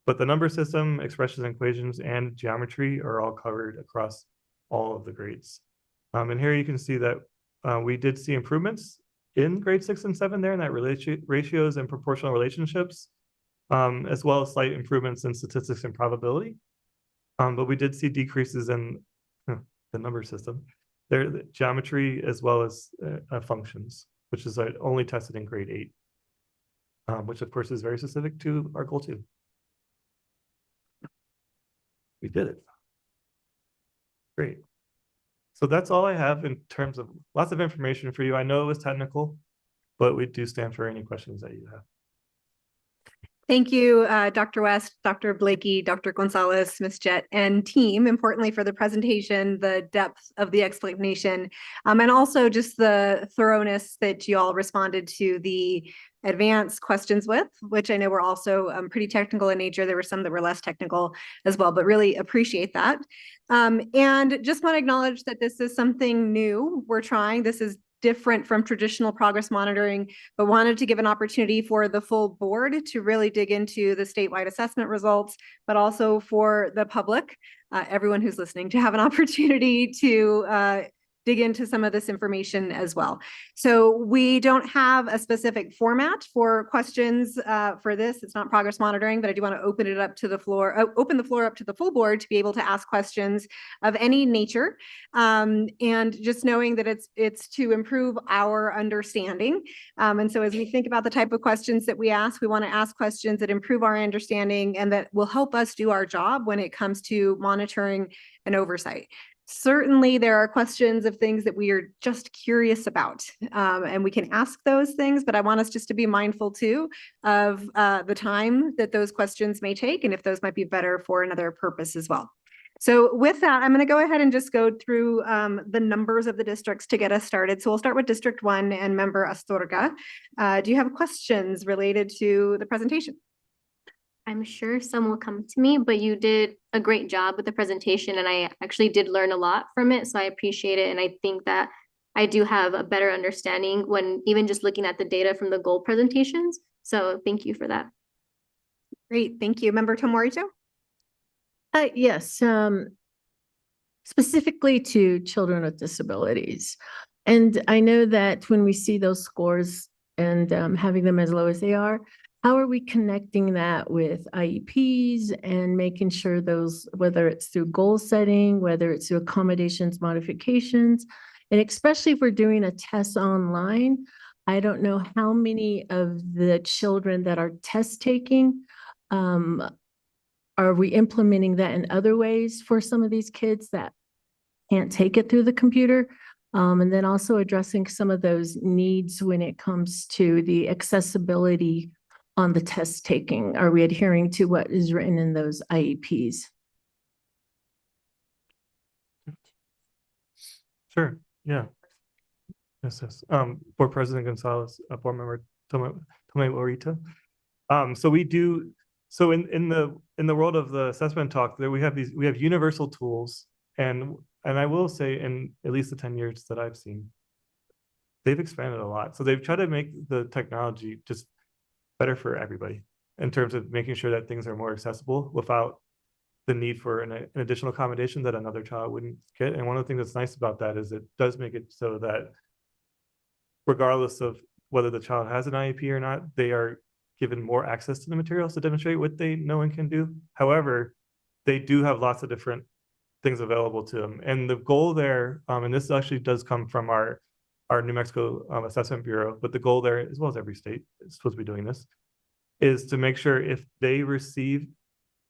But the number system, expressions and equations, and geometry are all covered across all of the grades. And here you can see that we did see improvements in grade 6 and 7 there in that ratios and proportional relationships, as well as slight improvements in statistics and probability. But we did see decreases in the number system, there, the geometry, as well as functions, which is only tested in grade 8, which of course is very specific to our goal 2. We did it. Great. So that's all I have in terms of lots of information for you. I know it was technical, but we do stand for any questions that you have. Thank you, Dr. West, Dr. Blakey, Dr. Gonzalez, Ms. Jett, and team, importantly for the presentation, the depth of the explanation, and also just the thoroughness that you all responded to the advanced questions with, which I know were also pretty technical in nature. There were some that were less technical as well, but really appreciate that. And just want to acknowledge that this is something new we're trying. This is different from traditional progress monitoring, but wanted to give an opportunity for the full board to really dig into the statewide assessment results, but also for the public, everyone who's listening, to have an opportunity to dig into some of this information as well. So we don't have a specific format for questions for this. It's not progress monitoring, but I do want to open it up to the floor, open the floor up to the full board to be able to ask questions of any nature. And just knowing that it's to improve our understanding. And so as we think about the type of questions that we ask, we want to ask questions that improve our understanding and that will help us do our job when it comes to monitoring and oversight. Certainly, there are questions of things that we are just curious about, and we can ask those things, but I want us just to be mindful too of the time that those questions may take and if those might be better for another purpose as well. So with that, I'm going to go ahead and just go through the numbers of the districts to get us started. So we'll start with District 1 and member Astorga. Do you have questions related to the presentation? I'm sure some will come to me, but you did a great job with the presentation and I actually did learn a lot from it. So I appreciate it. And I think that I do have a better understanding when even just looking at the data from the goal presentations. So thank you for that. Great. Thank you. Member Tomorito? Yes, specifically to children with disabilities. And I know that when we see those scores and having them as low as they are, how are we connecting that with IEPs and making sure those, whether it's through goal setting, whether it's through accommodations, modifications, and especially if we're doing a test online, I don't know how many of the children that are test taking, are we implementing that in other ways for some of these kids that can't take it through the computer? And then also addressing some of those needs when it comes to the accessibility on the test taking. Are we adhering to what is written in those IEPs? Sure, yeah. Yes. Board President Gonzalez, Board Member Tomei Warita. So we do, so in the world of the assessment talk, there we have universal tools, and I will say in at least the 10 years that I've seen, they've expanded a lot. So they've tried to make the technology just better for everybody in terms of making sure that things are more accessible without the need for an additional accommodation that another child wouldn't get. And one of the things that's nice about that is it does make it so that regardless of whether the child has an IEP or not, they are given more access to the materials to demonstrate what they know and can do. However, they do have lots of different things available to them. And the goal there, and this actually does come from our New Mexico Assessment Bureau, but the goal there, as well as every state is supposed to be doing this, is to make sure if they receive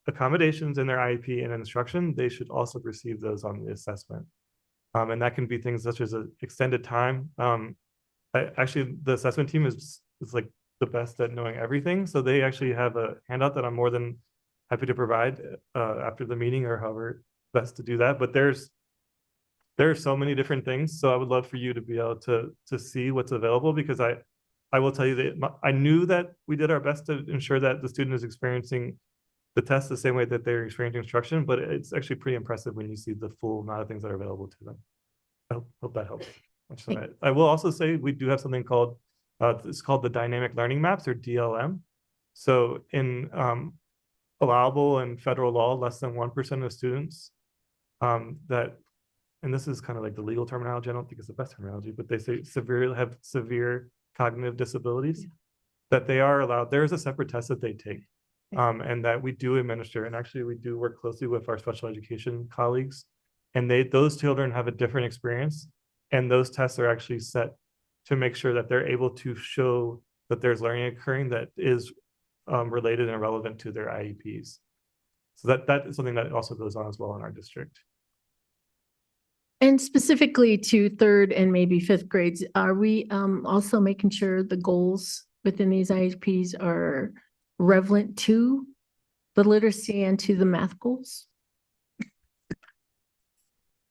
accommodations in their IEP and instruction, they should also receive those on the assessment. And that can be things such as an extended time. Actually, the assessment team is like the best at knowing everything. So they actually have a handout that I'm more than happy to provide after the meeting, or however best to do that. But there are so many different things. So I would love for you to be able to see what's available, because I will tell you that I knew that we did our best to ensure that the student is experiencing the test the same way that they're experiencing instruction, but it's actually pretty impressive when you see the full amount of things that are available to them. I hope that helps. I will also say we do have something called, it's called the Dynamic Learning Maps, or DLM. So in allowable and federal law, less than 1% of students that, and this is kind of like the legal terminology, I don't think it's the best terminology, but they say have severe cognitive disabilities, that they are allowed, there is a separate test that they take. And that we do administer, and actually we do work closely with our special education colleagues, and those children have a different experience, and those tests are actually set to make sure that they're able to show that there's learning occurring that is related and relevant to their IEPs. So that is something that also goes on as well in our district. And specifically to third and maybe fifth grades, are we also making sure the goals within these IEPs are relevant to the literacy and to the math goals?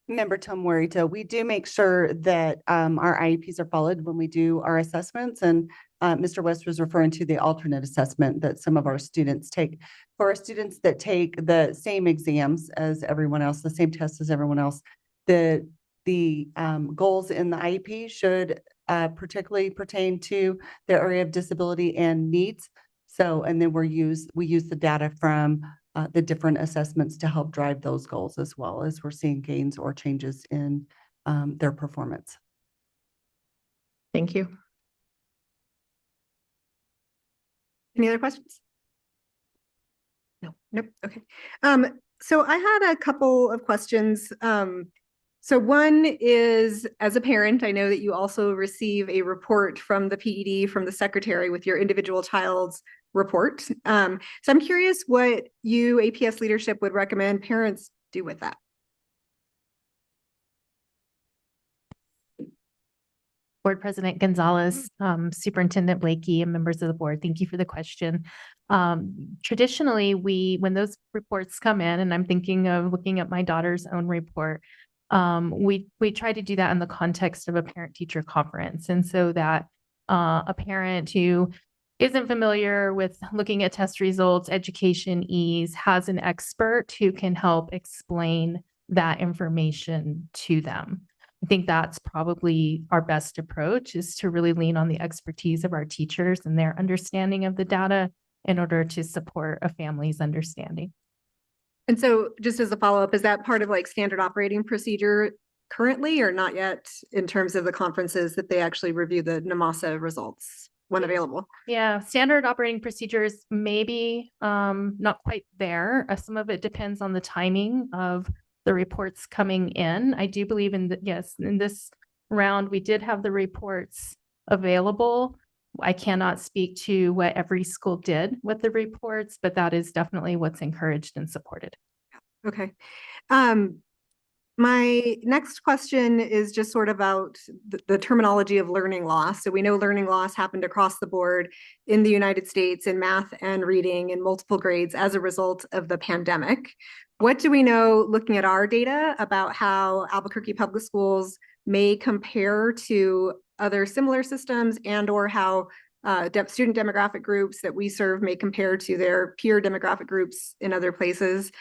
Member Tom Warito, we do make sure that our IEPs are followed when we do our assessments. And Mr. West was referring to the alternate assessment that some of our students take. For our students that take the same exams as everyone else, the same tests as everyone else, the goals in the IEP should particularly pertain to their area of disability and needs. So, and then we use the data from the different assessments to help drive those goals, as well as we're seeing gains or changes in their performance. Thank you. Any other questions? No, nope. Okay. So I had a couple of questions. So one is, as a parent, I know that you also receive a report from the PED, from the secretary, with your individual child's report. So I'm curious what you, APS leadership, would recommend parents do with that. Board President Gonzalez, Superintendent Blakey, and members of the board, thank you for the question. Traditionally, when those reports come in, and I'm thinking of looking at my daughter's own report, we try to do that in the context of a parent-teacher conference. And so that a parent who isn't familiar with looking at test results, education ease, has an expert who can help explain that information to them. I think that's probably our best approach, is to really lean on the expertise of our teachers and their understanding of the data in order to support a family's understanding. And so just as a follow-up, is that part of like standard operating procedure currently, or not yet, in terms of the conferences that they actually review the NMASA results when available? Yeah, standard operating procedures, maybe not quite there. Some of it depends on the timing of the reports coming in. I do believe in this round, we did have the reports available. I cannot speak to what every school did with the reports, but that is definitely what's encouraged and supported. Okay. My next question is just sort of about the terminology of learning loss. So we know learning loss happened across the board in the United States in math and reading in multiple grades as a result of the pandemic. What do we know, looking at our data, about how Albuquerque Public Schools may compare to other similar systems, and or how student demographic groups that we serve may compare to their peer demographic groups in other places?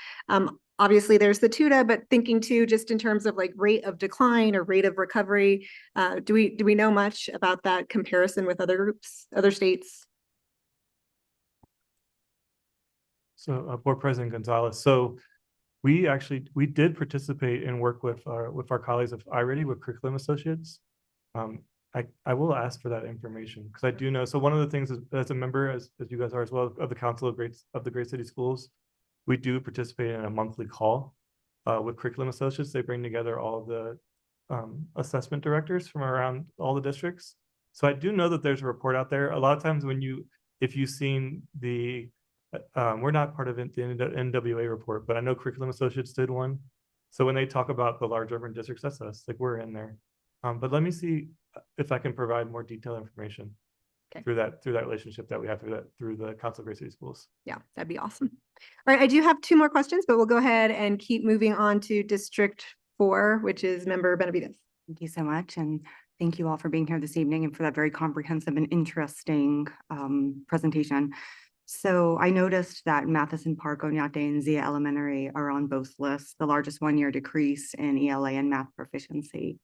Obviously there's the TUDA, but thinking too, just in terms of like rate of decline or rate of recovery, do we know much about that comparison with other groups, other states? So Board President Gonzalez, so we did participate and work with our colleagues of iReady, with Curriculum Associates. I will ask for that information, because I do know. So one of the things is, as a member, as you guys are as well, of the Council of the Great City Schools, we do participate in a monthly call with Curriculum Associates. They bring together all of the assessment directors from around all the districts. So I do know that there's a report out there. A lot of times if you've seen the We're not part of the NWA report, but I know Curriculum Associates did one. So when they talk about the large urban districts, that's us, like we're in there. But let me see if I can provide more detailed information through that relationship that we have through the Council of Great City Schools. Yeah, that'd be awesome. All right, I do have two more questions, but we'll go ahead and keep moving on to District 4, which is Member Benavides. Thank you so much. And thank you all for being here this evening and for that very comprehensive and interesting presentation. So I noticed that Matheson Park, Oñate, and Zia Elementary are on both lists, the largest one-year decrease in ELA and math proficiency.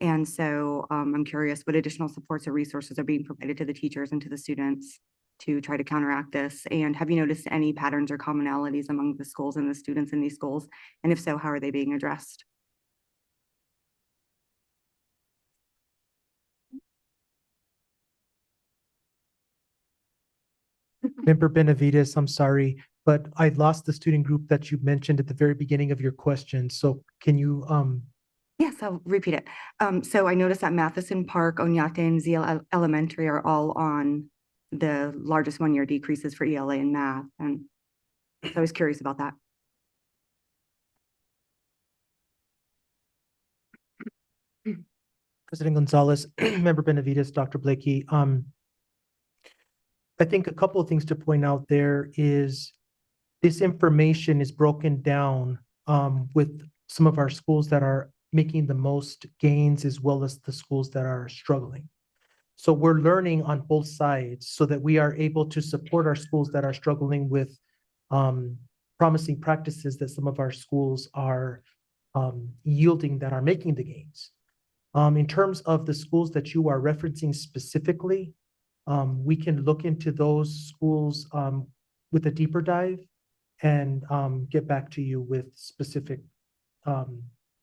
And so I'm curious what additional supports or resources are being provided to the teachers and to the students to try to counteract this? And have you noticed any patterns or commonalities among the schools and the students in these schools? And if so, how are they being addressed? Member Benavides, I'm sorry, but I lost the student group that you mentioned at the very beginning of your question. So can you Yes, I'll repeat it. So I noticed that Matheson Park, Oñate, and Zeal Elementary are all on the largest one-year decreases for ELA and math. And so I was curious about that. President Gonzalez, Member Benavides, Dr. Blakey, I think a couple of things to point out there is this information is broken down with some of our schools that are making the most gains as well as the schools that are struggling. So we're learning on both sides so that we are able to support our schools that are struggling with promising practices that some of our schools are yielding that are making the gains. In terms of the schools that you are referencing specifically, we can look into those schools with a deeper dive and get back to you with specific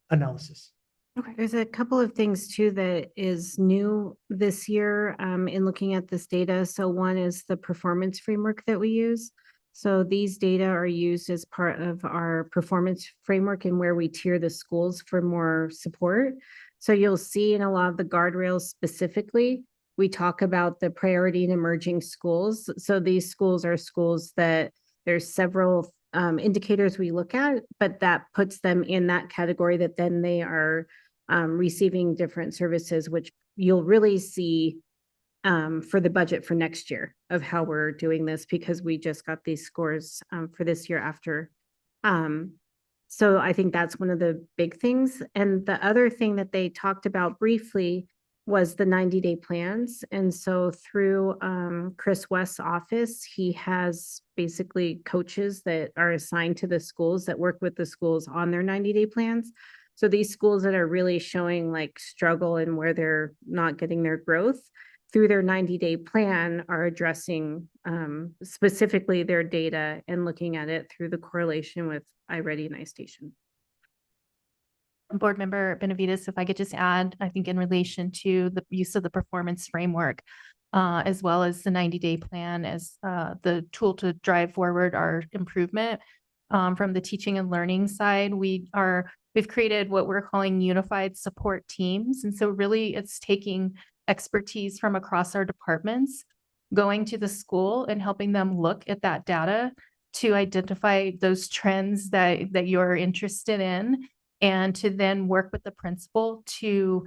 analysis. Okay. There's a couple of things too that is new this year in looking at this data. So one is the performance framework that we use. So these data are used as part of our performance framework and where we tier the schools for more support. So you'll see in a lot of the guardrails specifically, we talk about the priority and emerging schools. So these schools are schools that there's several indicators we look at, but that puts them in that category that then they are receiving different services, which you'll really see for the budget for next year of how we're doing this, because we just got these scores for this year after. So I think that's one of the big things. And the other thing that they talked about briefly was the 90-day plans. And so through Chris West's office, he has basically coaches that are assigned to the schools that work with the schools on their 90-day plans. So these schools that are really showing like struggle and where they're not getting their growth through their 90-day plan are addressing specifically their data and looking at it through the correlation with iReady and iStation. Board Member Benavides, if I could just add, I think in relation to the use of the performance framework, as well as the 90-day plan as the tool to drive forward our improvement from the teaching and learning side, we've created what we're calling unified support teams. And so really it's taking expertise from across our departments, going to the school and helping them look at that data to identify those trends that you're interested in, and to then work with the principal to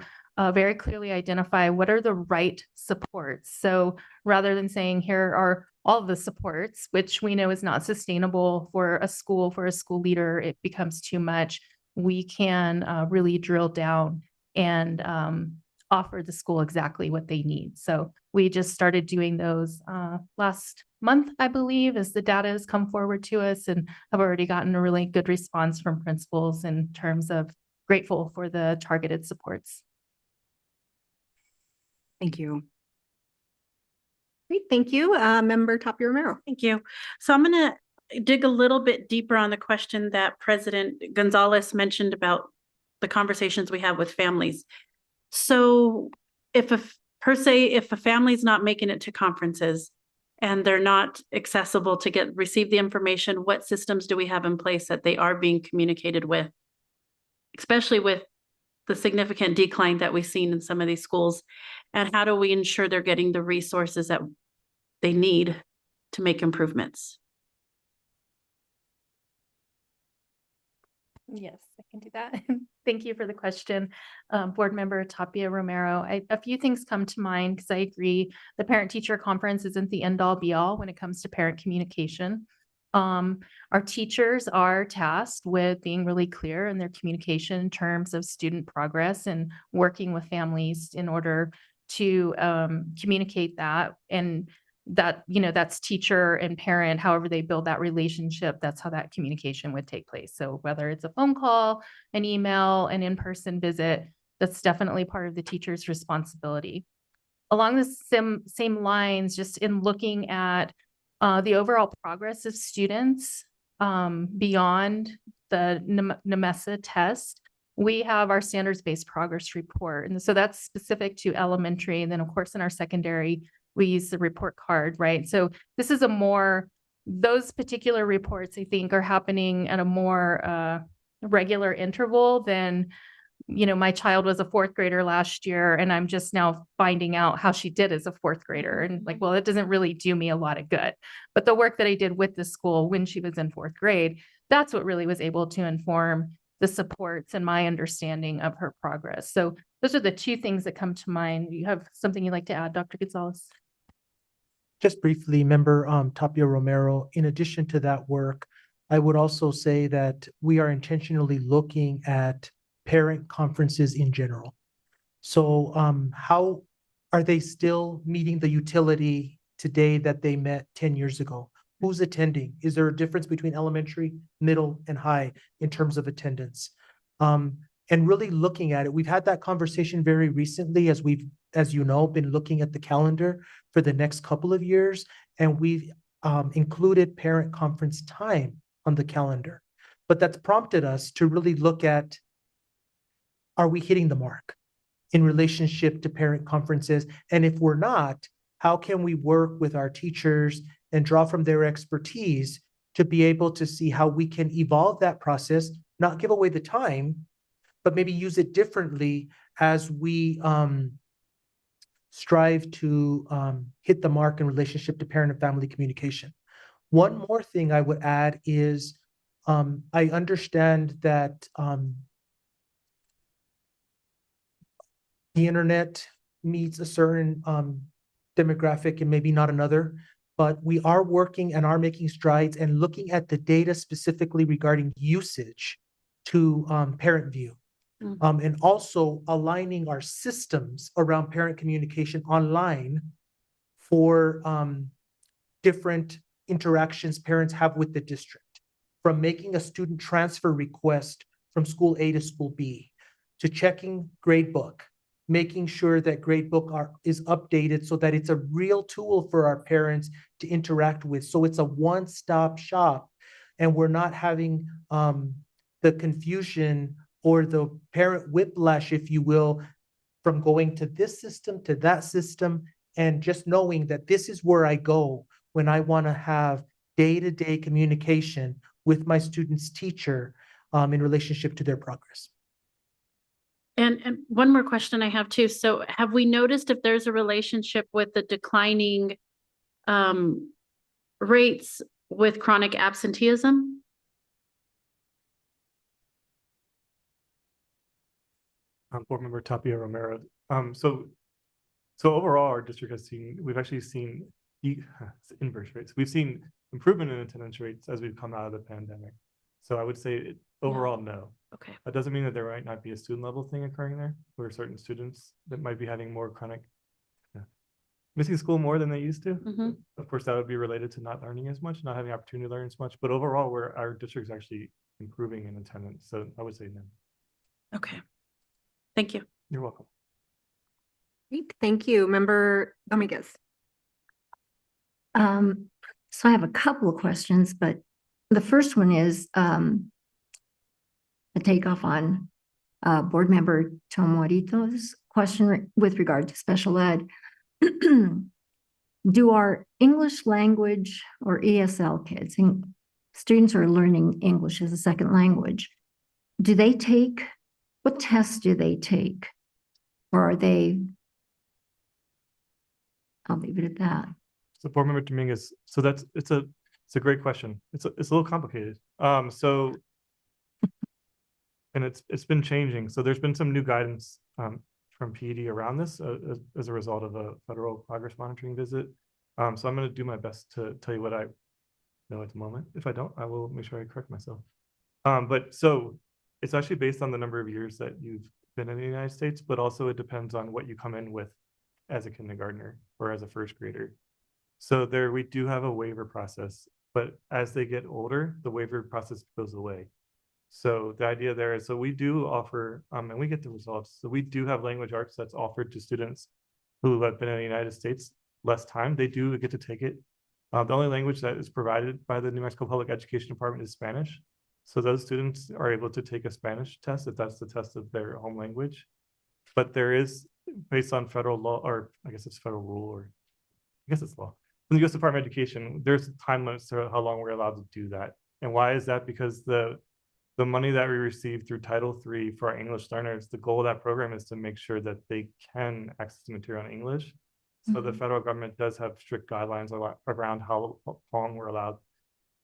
very clearly identify what are the right supports. So rather than saying here are all the supports, which we know is not sustainable for a school leader, it becomes too much. We can really drill down and offer the school exactly what they need. So we just started doing those last month, I believe, as the data has come forward to us, and have already gotten a really good response from principals in terms of grateful for the targeted supports. Thank you. Great, thank you. Member Tapia Romero. Thank you. So I'm going to dig a little bit deeper on the question that President Gonzalez mentioned about the conversations we have with families. So if a family's not making it to conferences and they're not accessible to receive the information, what systems do we have in place that they are being communicated with, especially with the significant decline that we've seen in some of these schools? And how do we ensure they're getting the resources that they need to make improvements? Yes, I can do that. Thank you for the question. Board Member Tapia Romero, a few things come to mind because I agree the parent-teacher conference isn't the end-all be-all when it comes to parent communication. Our teachers are tasked with being really clear in their communication in terms of student progress and working with families in order to communicate that. And that, that's teacher and parent, however they build that relationship, that's how that communication would take place. So whether it's a phone call, an email, an in-person visit, that's definitely part of the teacher's responsibility. Along the same lines, just in looking at the overall progress of students beyond the NMESA test, we have our standards-based progress report. And so that's specific to elementary. And then of course, in our secondary, we use the report card, right? So this is those particular reports, I think, are happening at a more regular interval than, my child was a fourth grader last year, and I'm just now finding out how she did as a fourth grader. And like, well, it doesn't really do me a lot of good. But the work that I did with the school when she was in fourth grade, that's what really was able to inform the supports and my understanding of her progress. So those are the two things that come to mind. You have something you'd like to add, Dr. Gonzalez? Just briefly, Member Tapia Romero, in addition to that work, I would also say that we are intentionally looking at parent conferences in general. So how are they still meeting the utility today that they met 10 years ago? Who's attending? Is there a difference between elementary, middle, and high in terms of attendance? And really looking at it, we've had that conversation very recently as we've, as you know, been looking at the calendar for the next couple of years, and we've included parent conference time on the calendar. But that's prompted us to really look at, are we hitting the mark in relationship to parent conferences? And if we're not, how can we work with our teachers and draw from their expertise to be able to see how we can evolve that process, not give away the time, but maybe use it differently as we strive to hit the mark in relationship to parent and family communication. One more thing I would add is I understand that the internet meets a certain demographic and maybe not another, but we are working and are making strides and looking at the data specifically regarding usage to parent view. And also aligning our systems around parent communication online for different interactions parents have with the district, from making a student transfer request from school A to school B, to checking gradebook, making sure that gradebook is updated so that it's a real tool for our parents to interact with. So it's a one-stop shop, and we're not having the confusion or the parent whiplash, if you will, from going to this system to that system, and just knowing that this is where I go when I want to have day-to-day communication with my student's teacher in relationship to their progress. And one more question I have too. So have we noticed if there's a relationship with the declining rates with chronic absenteeism? Board Member Tapia Romero. So overall, our district has we've actually seen inverse rates. We've seen improvement in attendance rates as we've come out of the pandemic. So I would say overall, no. Okay. That doesn't mean that there might not be a student level thing occurring there, where certain students that might be having more chronic, missing school more than they used to. Of course, that would be related to not learning as much, not having opportunity to learn as much. But overall, our district's actually improving in attendance. So I would say no. Okay. Thank you. You're welcome. Great. Thank you, Member Dominguez. So I have a couple of questions, but the first one is a takeoff on Board Member Tomorito's question with regard to special ed. Do our English language or ESL kids and students who are learning English as a second language, do they take, what tests do they take? Or are they, I'll leave it at that. So Board Member Dominguez, so it's a great question. It's a little complicated. So and it's been changing. So there's been some new guidance from PED around this as a result of a federal progress monitoring visit. So I'm going to do my best to tell you what I know at the moment. If I don't, I will make sure I correct myself. But so it's actually based on the number of years that you've been in the United States, but also it depends on what you come in with as a kindergartner or as a first grader. So there we do have a waiver process, but as they get older, the waiver process goes away. So the idea there is, so we do offer, and we get the results. So we do have language arts that's offered to students who have been in the United States less time. They do get to take it. The only language that is provided by the New Mexico Public Education Department is Spanish. So those students are able to take a Spanish test if that's the test of their home language. But there is, based on federal law, or I guess it's federal rule, or I guess it's law. In the U.S. Department of Education, there's time limits to how long we're allowed to do that. And why is that? Because the money that we receive through Title III for our English learners, the goal of that program is to make sure that they can access the material in English. So the federal government does have strict guidelines around how long we're allowed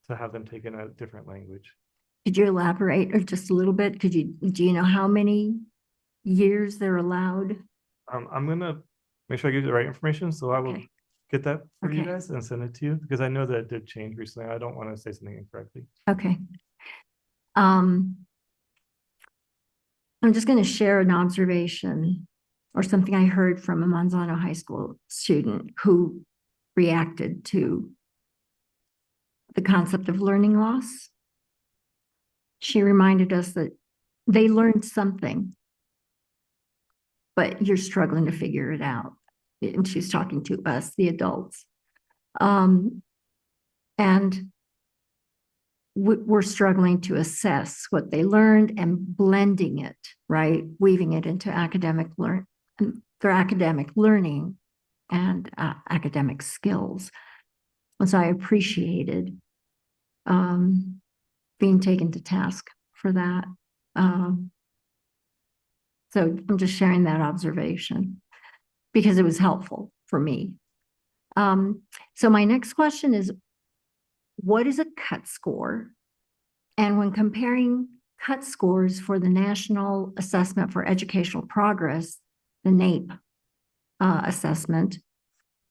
to have them take in a different language. Could you elaborate or just a little bit? Do you know how many years they're allowed? I'm gonna make sure I give you the right information, so I will get that for you Okay. guys and send it to you, because I know that it did change recently. I don't want to say something incorrectly. Okay. I'm just going to share an observation or something I heard from a Manzano High School student who reacted to the concept of learning loss. She reminded us that they learned something, but you're struggling to figure it out. And she's talking to us, the adults. And we're struggling to assess what they learned and blending it, right? Weaving it into their academic learning and academic skills. And so I appreciated being taken to task for that. So I'm just sharing that observation because it was helpful for me. So my next question is, what is a CUT score? And when comparing CUT scores for the National Assessment for Educational Progress, the NAEP assessment,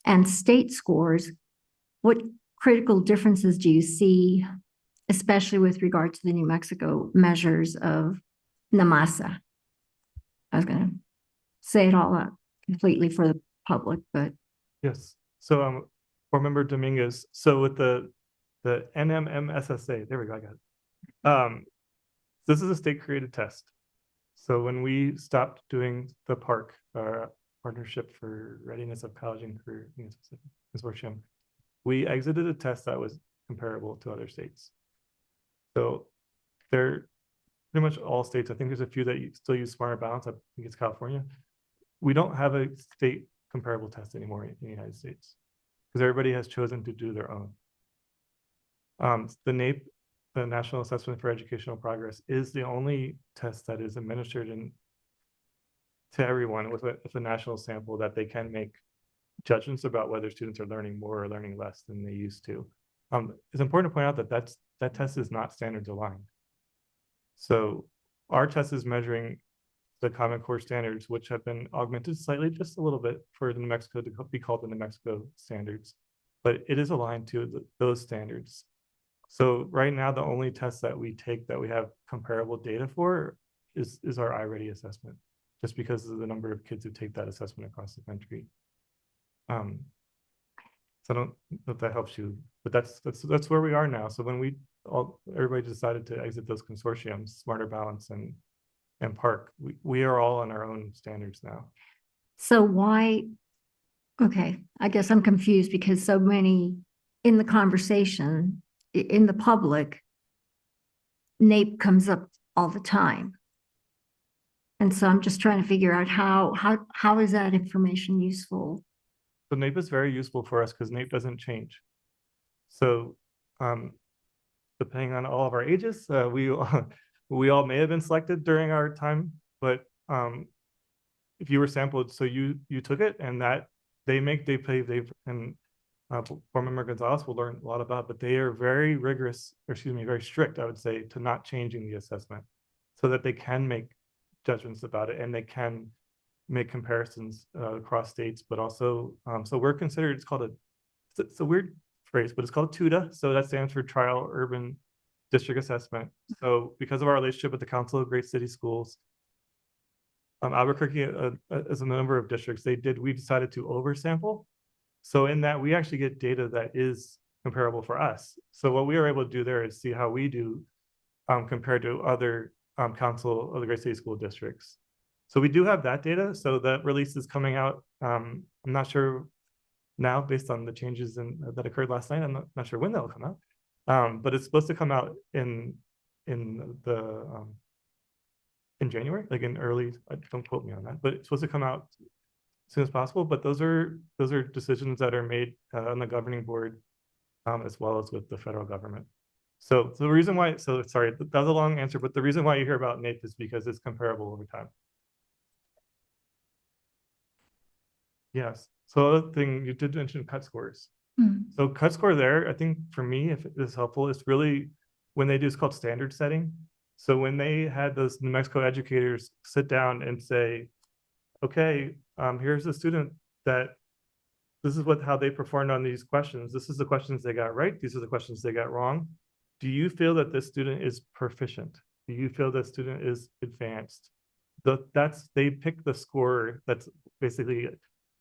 and state scores, what critical differences do you see, especially with regard to the New Mexico measures of NMASA? I was going to say it all up completely for the public, but. Yes. So Board Member Dominguez, so with the NMMSSA, there we go, I got it. This is a state-created test. So when we stopped doing the PARC, Partnership for Readiness of College and Career Consortium, we exited a test that was comparable to other states. So they're pretty much all states. I think there's a few that still use Smarter Balance. I think it's California. We don't have a state comparable test anymore in the United States because everybody has chosen to do their own. The NAEP, the National Assessment for Educational Progress, is the only test that is administered to everyone with a national sample that they can make judgments about whether students are learning more or learning less than they used to. It's important to point out that that test is not standards aligned. So our test is measuring the Common Core standards, which have been augmented slightly, just a little bit, for New Mexico to be called the New Mexico standards, but it is aligned to those standards. So right now, the only test that we take that we have comparable data for is our iReady assessment, just because of the number of kids who take that assessment across the country. So I don't know if that helps you, but that's where we are now. So when everybody decided to exit those consortiums, Smarter Balance and PARC, we are all on our own standards now. So why, okay, I guess I'm confused because so many in the conversation, in the public, NAEP comes up all the time. And so I'm just trying to figure out how is that information useful? So NAEP is very useful for us because NAEP doesn't change. So depending on all of our ages, we all may have been selected during our time, but if you were sampled, so you took it, and that and Board Member Gonzalez will learn a lot about, but they are very rigorous, or excuse me, very strict, I would say, to not changing the assessment. so that they can make judgments about it and they can make comparisons across states, but also, so we're considered, it's a weird phrase, but it's called TUDA. So that stands for Trial Urban District Assessment. So because of our relationship with the Council of Great City Schools, Albuquerque, as a number of districts, we decided to oversample. So in that, we actually get data that is comparable for us. So what we are able to do there is see how we do compared to other Council of the Great City School Districts. So we do have that data. So that release is coming out. I'm not sure now based on the changes that occurred last night. I'm not sure when that'll come out. But it's supposed to come out in January, like in early, don't quote me on that, but it's supposed to come out as soon as possible. But those are decisions that are made on the governing board as well as with the federal government. So the reason why, sorry, that was a long answer, but the reason why you hear about NAEP is because it's comparable over time. Yes. So other thing, you did mention cut scores. So cut score there, I think for me, if it is helpful, it's really when they do, it's called standard setting. So when they had those New Mexico educators sit down and say, okay, here's a student that this is how they performed on these questions. This is the questions they got right. These are the questions they got wrong. Do you feel that this student is proficient? Do you feel that student is advanced? They pick the score that's basically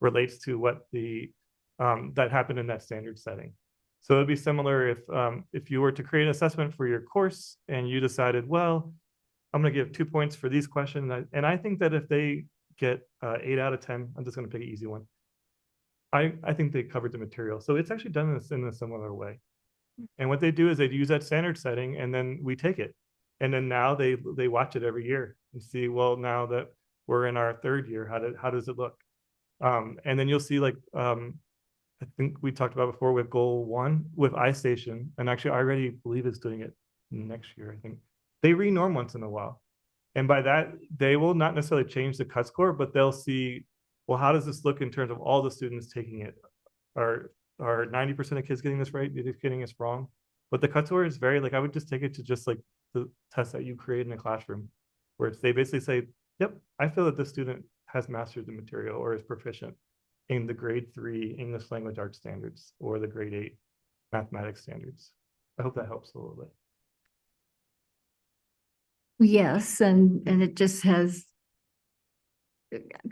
relates to what that happened in that standard setting. So it'd be similar if you were to create an assessment for your course and you decided, well, I'm going to give 2 points for these questions. And I think that if they get 8 out of 10, I'm just going to pick an easy one. I think they covered the material. So it's actually done in a similar way. And what they do is they use that standard setting and then we take it. And then now they watch it every year and see, well, now that we're in our 3rd year, how does it look? And then you'll see I think we talked about before with goal 1 with iStation, and actually I already believe it's doing it next year. I think they renorm once in a while. And by that, they will not necessarily change the cut score, but they'll see, well, how does this look in terms of all the students taking it? Are 90% of kids getting this right? Are they getting this wrong? But the cut score is very, I would just take it to just like the test that you create in a classroom, where they basically say, yep, I feel that this student has mastered the material or is proficient in the grade 3 English language arts standards or the grade 8 mathematics standards. I hope that helps a little bit. Yes, and it just has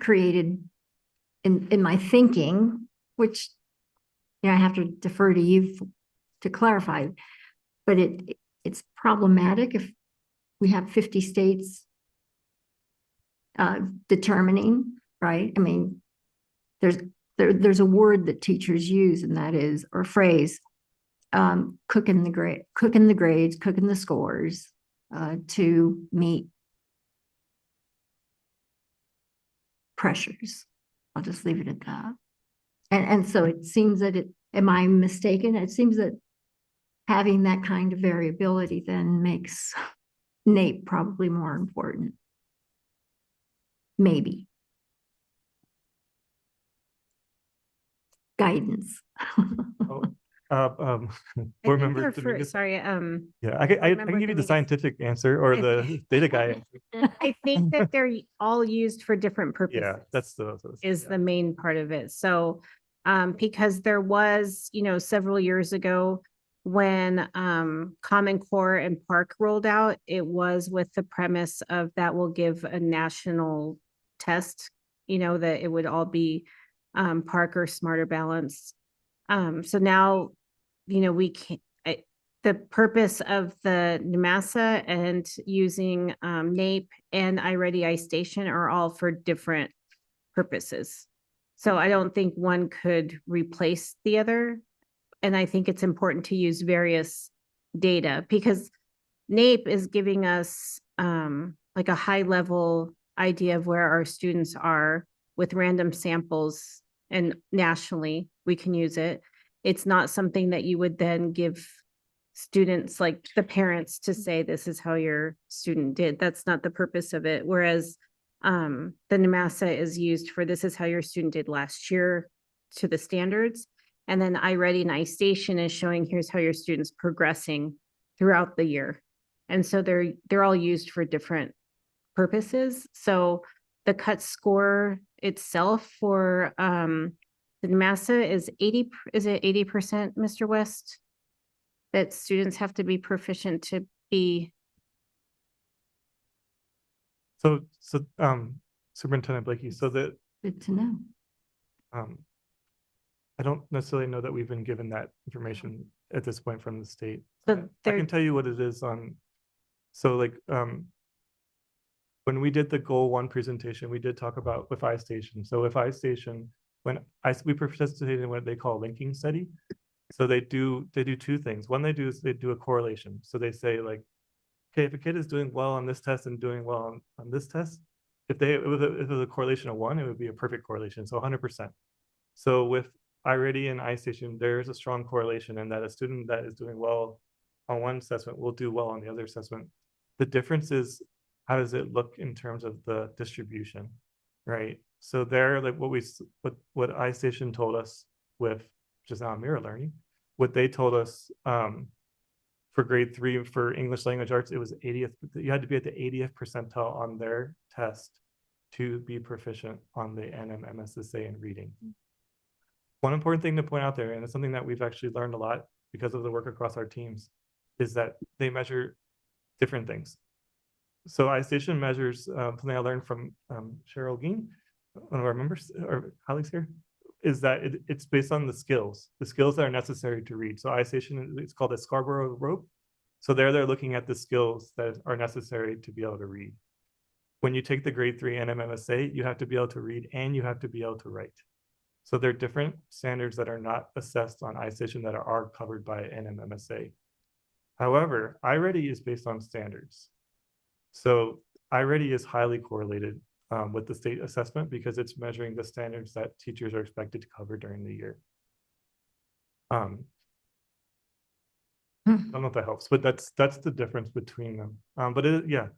created in my thinking, which I have to defer to you to clarify, but it's problematic if we have 50 states determining, right? I mean, there's a word that teachers use, and that is, or phrase, cooking the grades, cooking the scores to meet pressures. I'll just leave it at that. And so it seems that am I mistaken? It seems that having that kind of variability then makes NAEP probably more important. Maybe. Guidance. Board member Dominguez. Sorry, Yeah, I can give you the scientific answer or the data guy answer. I think that they're all used for different purposes. Yeah, that's the main part of it. So, because there was, several years ago when Common Core and PARC rolled out, it was with the premise of that will give a national test, that it would all be PARC or Smarter Balance. So now, we can the purpose of the NMASA and using NAEP and iReady iStation are all for different purposes. So I don't think one could replace the other. And I think it's important to use various data because NAEP is giving us like a high level idea of where our students are with random samples, and nationally we can use it. It's not something that you would then give students, like the parents, to say this is how your student did. That's not the purpose of it. Whereas the NMASA is used for this is how your student did last year to the standards. And then iReady and iStation is showing here's how your student's progressing throughout the year. And so they're all used for different purposes. So the cut score itself for the NMASA is 80, is it 80%, Mr. West? That students have to be proficient to be. So Superintendent Blakey, so that Good to know. I don't necessarily know that we've been given that information at this point from the state. So I can tell you what it is on, so like, when we did the goal 1 presentation, we did talk about with iStation. So with iStation, we participated in what they call linking study. So they do 2 things. One they do is they do a correlation. So they say like, okay, if a kid is doing well on this test and doing well on this test, if it was a correlation of 1, it would be a perfect correlation. So 100%. So with iReady and iStation, there's a strong correlation in that a student that is doing well on one assessment will do well on the other assessment. The difference is, how does it look in terms of the distribution, right? So there, like what iStation told us with, which is now mirror learning, what they told us for grade 3 for English language arts, it was 80th, you had to be at the 80th percentile on their test to be proficient on the NMMSSA in reading. One important thing to point out there, and it's something that we've actually learned a lot because of the work across our teams, is that they measure different things. So iStation measures something I learned from Cheryl Geen, one of our members or colleagues here, is that it's based on the skills that are necessary to read. So iStation, it's called a Scarborough rope. So they're looking at the skills that are necessary to be able to read. When you take the grade 3 NMMSA, you have to be able to read and you have to be able to write. So there are different standards that are not assessed on iStation that are covered by NMMSA. However, iReady is based on standards. So iReady is highly correlated with the state assessment because it's measuring the standards that teachers are expected to cover during the year. I don't know if that helps, but that's the difference between them. But yeah,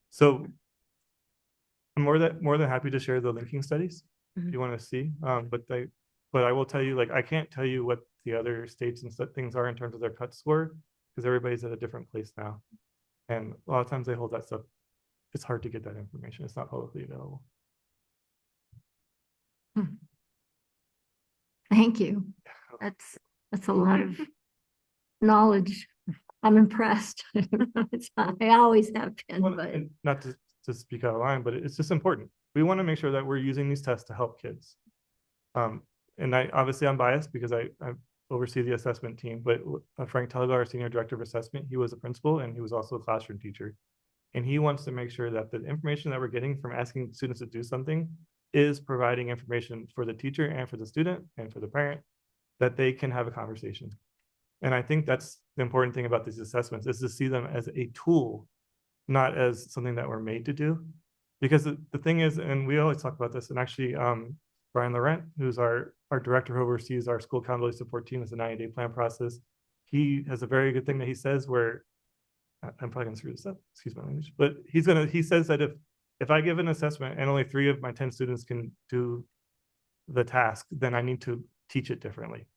so I'm more than happy to share the linking studies if you want to see. But I will tell you, like, I can't tell you what the other states and things are in terms of their cut score because everybody's at a different place now. And a lot of times they hold that stuff. It's hard to get that information. It's not publicly available. Thank you. That's a lot of knowledge. I'm impressed. I always have been, but And not to speak out of line, but it's just important. We want to make sure that we're using these tests to help kids. And I'm biased because I oversee the assessment team, but Frank Telegar, our Senior Director of Assessment, he was a principal and he was also a classroom teacher. And he wants to make sure that the information that we're getting from asking students to do something is providing information for the teacher and for the student and for the parent that they can have a conversation. And I think that's the important thing about these assessments is to see them as a tool, not as something that we're made to do. Because the thing is, and we always talk about this, and actually Brian Laurent, who's our director who oversees our school accountability support team, is a 90-day plan process. He has a very good thing that he says where, I'm probably gonna screw this up, excuse my language, but he says that if I give an assessment and only 3 of my 10 students can do the task, then I need to teach it differently.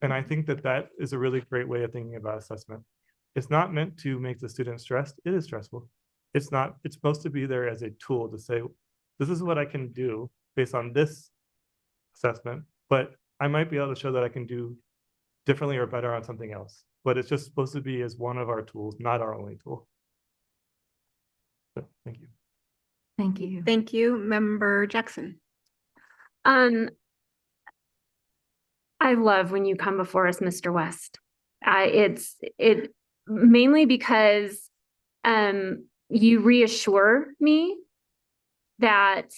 And I think that is a really great way of thinking about assessment. It's not meant to make the student stressed. It is stressful. It's supposed to be there as a tool to say, this is what I can do based on this assessment, but I might be able to show that I can do differently or better on something else. But it's just supposed to be as one of our tools, not our only tool. So, thank you. thank you. Thank you, Member Jackson. I love when you come before us, Mr. West. It mainly because you reassure me that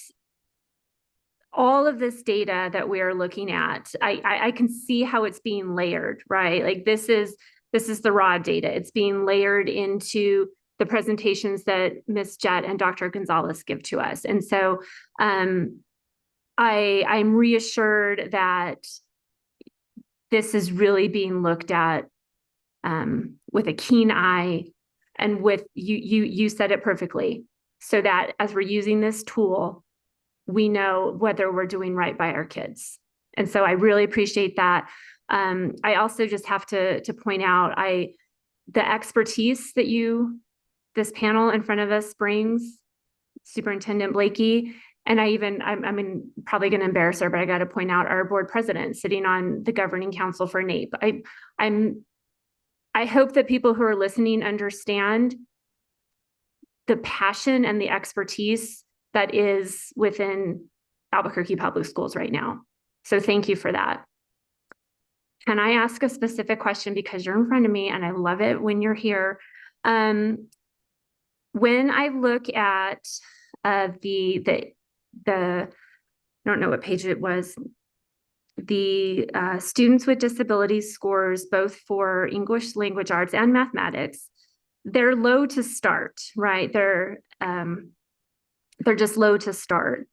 all of this data that we are looking at, I can see how it's being layered, right? Like this is the raw data. It's being layered into the presentations that Ms. Jett and Dr. Gonzalez give to us. And so I'm reassured that this is really being looked at with a keen eye, and with you said it perfectly, so that as we're using this tool, we know whether we're doing right by our kids. And so I really appreciate that. I also just have to point out, the expertise that this panel in front of us brings, Superintendent Blakey, and I'm probably going to embarrass her, but I got to point out our board president sitting on the governing council for NAEP. I hope that people who are listening understand the passion and the expertise that is within Albuquerque Public Schools right now. So thank you for that. Can I ask a specific question, because you're in front of me and I love it when you're here? When I look at the I don't know what page it was, the students with disabilities scores, both for English language arts and mathematics, they're low to start, right? They're just low to start.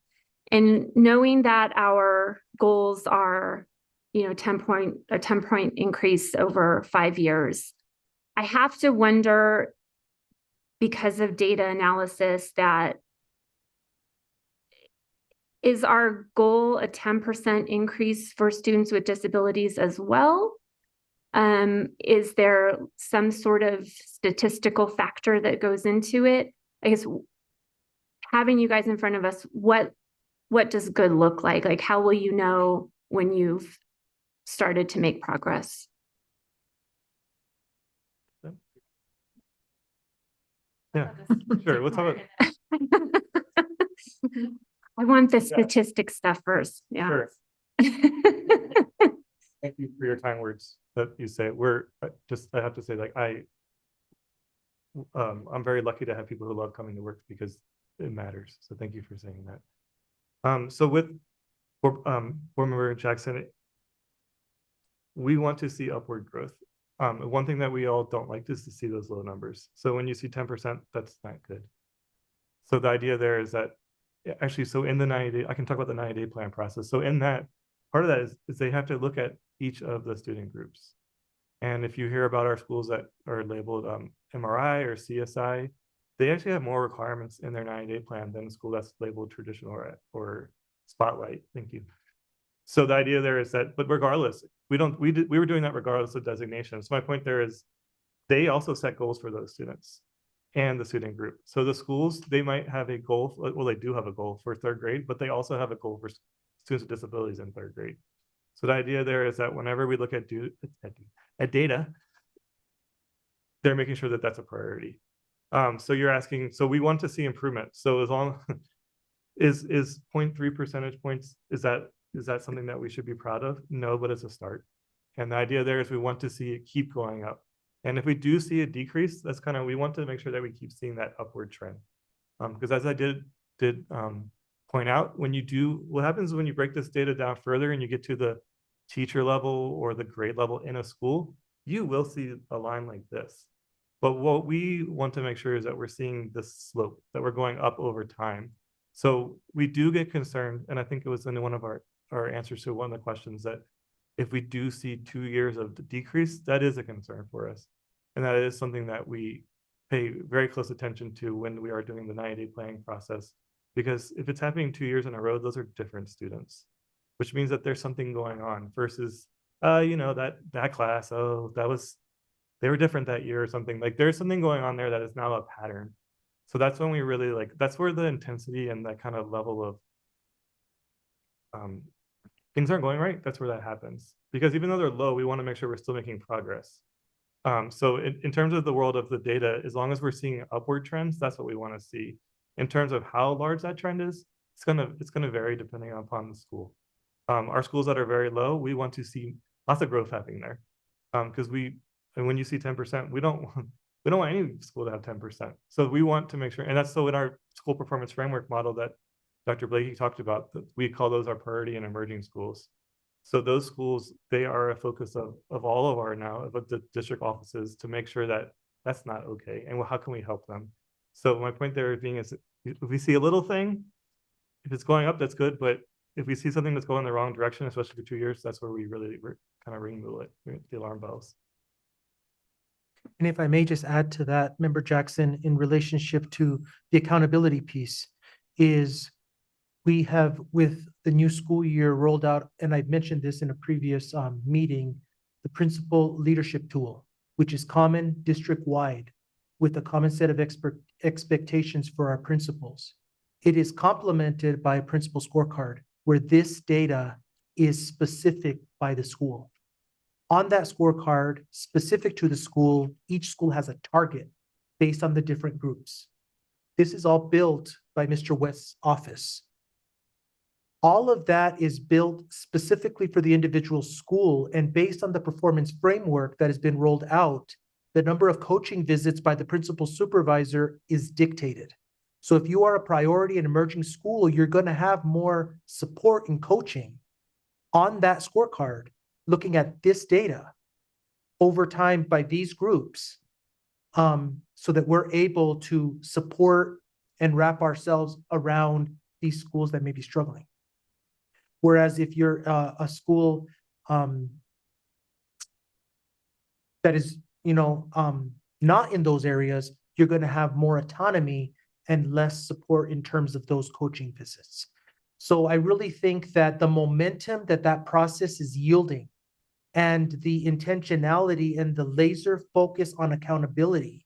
And knowing that our goals are, a 10-point increase over 5 years, I have to wonder, because of data analysis, that is our goal a 10% increase for students with disabilities as well? Is there some sort of statistical factor that goes into it? I guess having you guys in front of us, what does good look like? Like, how will you know when you've started to make progress? Yeah, sure. We'll talk about. I want the statistic stuff first. Yeah. Sure. Thank you for your kind words that you say. I have to say, like, I'm very lucky to have people who love coming to work, because it matters. So thank you for saying that. So with Board Member Jackson, we want to see upward growth. One thing that we all don't like is to see those low numbers. So when you see 10%, that's not good. So the idea there is that actually, so in the 90-day, I can talk about the 90-day plan process. So in that, part of that is they have to look at each of the student groups. And if you hear about our schools that are labeled MRI or CSI, they actually have more requirements in their 90-day plan than a school that's labeled traditional or Spotlight. Thank you. So the idea there is that, but regardless, we were doing that regardless of designation. So my point there is they also set goals for those students and the student group. So the schools, they might have a goal, well, they do have a goal for 3rd grade, but they also have a goal for students with disabilities in 3rd grade. So the idea there is that whenever we look at data, they're making sure that that's a priority. So you're asking, so we want to see improvement. So as long is 0.3 percentage points, is that something that we should be proud of? No, but it's a start. And the idea there is we want to see it keep going up. And if we do see a decrease, that's kind of, we want to make sure that we keep seeing that upward trend. Because as I did point out, what happens when you break this data down further and you get to the teacher level or the grade level in a school, you will see a line like this. But what we want to make sure is that we're seeing this slope, that we're going up over time. So we do get concerned, and I think it was in one of our answers to one of the questions, that if we do see 2 years of decrease, that is a concern for us. And that is something that we pay very close attention to when we are doing the 90-day planning process. Because if it's happening 2 years in a row, those are different students, which means that there's something going on versus, that class, they were different that year or something. Like, there's something going on there that is now a pattern. So that's when we really that's where the intensity and that kind of level of things aren't going right, that's where that happens. Because even though they're low, we want to make sure we're still making progress. So in terms of the world of the data, as long as we're seeing upward trends, that's what we want to see. In terms of how large that trend is, it's gonna vary depending upon the school. Our schools that are very low, we want to see lots of growth happening there. Because when you see 10%, we don't want any school to have 10%. So we want to make sure, and that's so in our school performance framework model that Dr. Blakey talked about, that we call those our priority and emerging schools. So those schools, they are a focus of all of our the district offices to make sure that that's not okay. And how can we help them? So my point there being is, if we see a little thing, if it's going up, that's good. But if we see something that's going in the wrong direction, especially for 2 years, that's where we really kind of ring the alarm bells. And if I may just add to that, Member Jackson, in relationship to the accountability piece, is we have, with the new school year, rolled out, and I mentioned this in a previous meeting, the principal leadership tool, which is common district-wide with a common set of expectations for our principals. It is complemented by a principal scorecard where this data is specific by the school. On that scorecard, specific to the school, each school has a target based on the different groups. This is all built by Mr. West's office. All of that is built specifically for the individual school, and based on the performance framework that has been rolled out, the number of coaching visits by the principal supervisor is dictated. So if you are a priority and emerging school, you're going to have more support and coaching on that scorecard, looking at this data over time by these groups, so that we're able to support and wrap ourselves around these schools that may be struggling. Whereas if you're a school that is, not in those areas, you're going to have more autonomy and less support in terms of those coaching visits. So I really think that the momentum that process is yielding and the intentionality and the laser focus on accountability,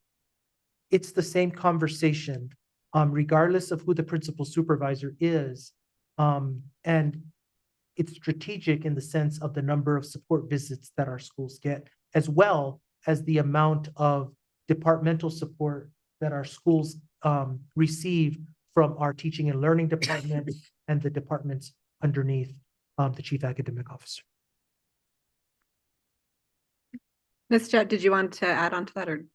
it's the same conversation, regardless of who the principal supervisor is. And it's strategic in the sense of the number of support visits that our schools get, as well as the amount of departmental support that our schools receive from our teaching and learning department and the departments underneath the chief academic officer. Ms. Judd, did you want to add on to that, or?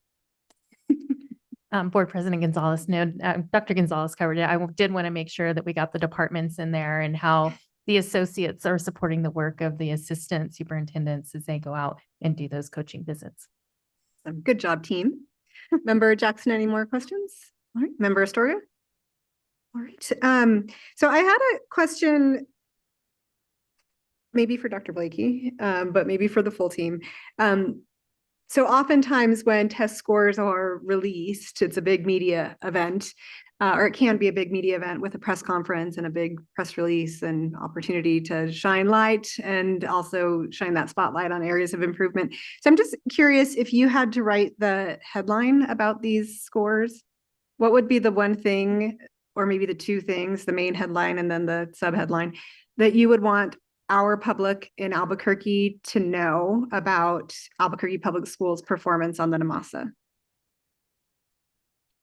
Board President Gonzalez, no, Dr. Gonzalez covered it. I did want to make sure that we got the departments in there and how the associates are supporting the work of the assistant superintendents as they go out and do those coaching visits. Good job, team. Member Jackson, any more questions? All right, Member Astoria? All right, so I had a question maybe for Dr. Blakey, but maybe for the full team. So oftentimes when test scores are released, it's a big media event, or it can be a big media event with a press conference and a big press release and opportunity to shine light and also shine that spotlight on areas of improvement. So I'm just curious, if you had to write the headline about these scores, what would be the one thing, or maybe the two things, the main headline and then the subheadline, that you would want our public in Albuquerque to know about Albuquerque Public Schools' performance on the NMASA?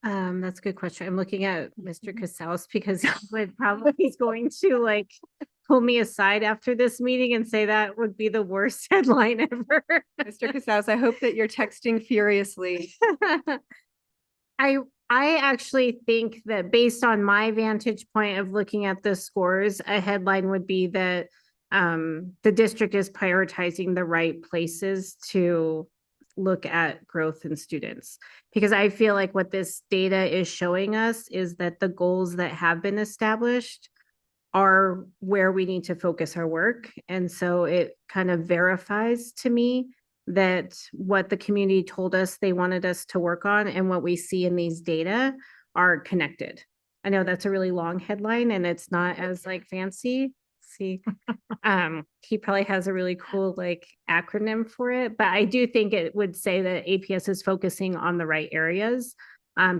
That's a good question. I'm looking at Mr. Casals because he would probably he's going to pull me aside after this meeting and say that would be the worst headline ever. Mr. Casals, I hope that you're texting furiously. I actually think that based on my vantage point of looking at the scores, a headline would be that the district is prioritizing the right places to look at growth in students. Because I feel like what this data is showing us is that the goals that have been established are where we need to focus our work. And so it kind of verifies to me that what the community told us they wanted us to work on and what we see in these data are connected. I know that's a really long headline and it's not as fancy. See, he probably has a really cool acronym for it, but I do think it would say that APS is focusing on the right areas.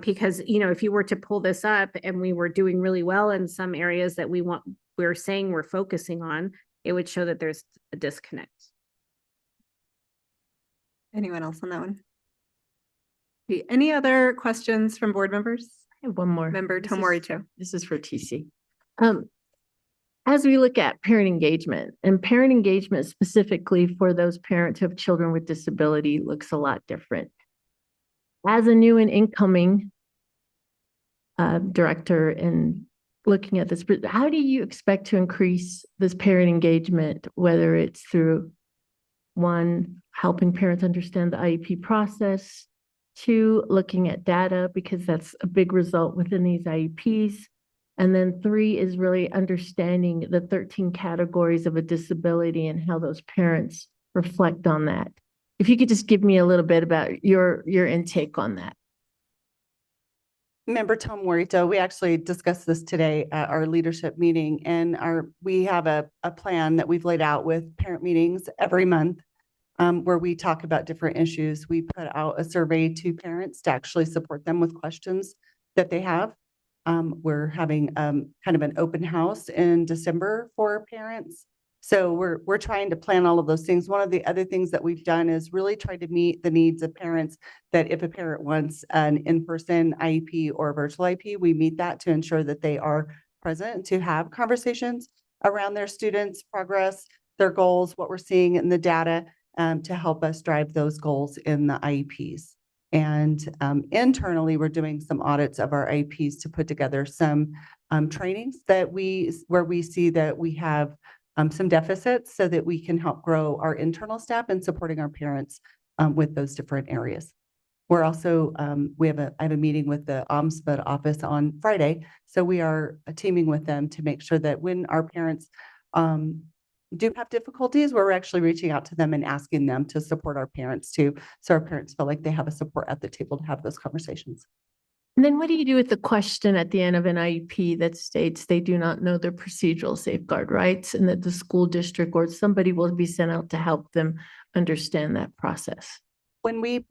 Because, if you were to pull this up and we were doing really well in some areas that we're saying we're focusing on, it would show that there's a disconnect. Anyone else on that one? Okay, any other questions from board members? I have one more. Member Tomorito. This is for TC. As we look at parent engagement, and parent engagement specifically for those parents who have children with disability looks a lot different. As a new and incoming director and looking at this, how do you expect to increase this parent engagement, whether it's through one, helping parents understand the IEP process, two, looking at data because that's a big result within these IEPs, and then three is really understanding the 13 categories of a disability and how those parents reflect on that. If you could just give me a little bit about your intake on that. Member Tomorito, we actually discussed this today at our leadership meeting, and we have a plan that we've laid out with parent meetings every month where we talk about different issues. We put out a survey to parents to actually support them with questions that they have. We're having kind of an open house in December for parents. So we're trying to plan all of those things. One of the other things that we've done is really try to meet the needs of parents, that if a parent wants an in-person IEP or a virtual IEP, we meet that to ensure that they are present to have conversations around their students' progress, their goals, what we're seeing in the data, to help us drive those goals in the IEPs. And internally, we're doing some audits of our IEPs to put together some trainings where we see that we have some deficits, so that we can help grow our internal staff and supporting our parents with those different areas. We're also, I have a meeting with the Ombudsman office on Friday. So we are teaming with them to make sure that when our parents do have difficulties, we're actually reaching out to them and asking them to support our parents too. So our parents feel like they have a support at the table to have those conversations. And then what do you do with the question at the end of an IEP that states they do not know their procedural safeguard rights, and that the school district or somebody will be sent out to help them understand that process? When we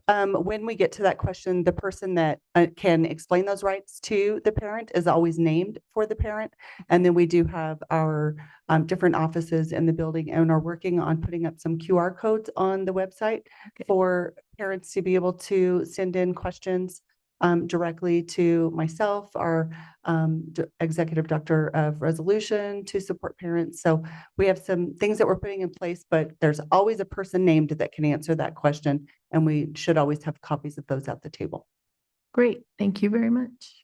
get to that question, the person that can explain those rights to the parent is always named for the parent. And then we do have our different offices in the building and are working on putting up some QR codes on the website for parents to be able to send in questions directly to myself, our executive director of resolution, to support parents. So we have some things that we're putting in place, but there's always a person named that can answer that question. And we should always have copies of those at the table. Great. Thank you very much.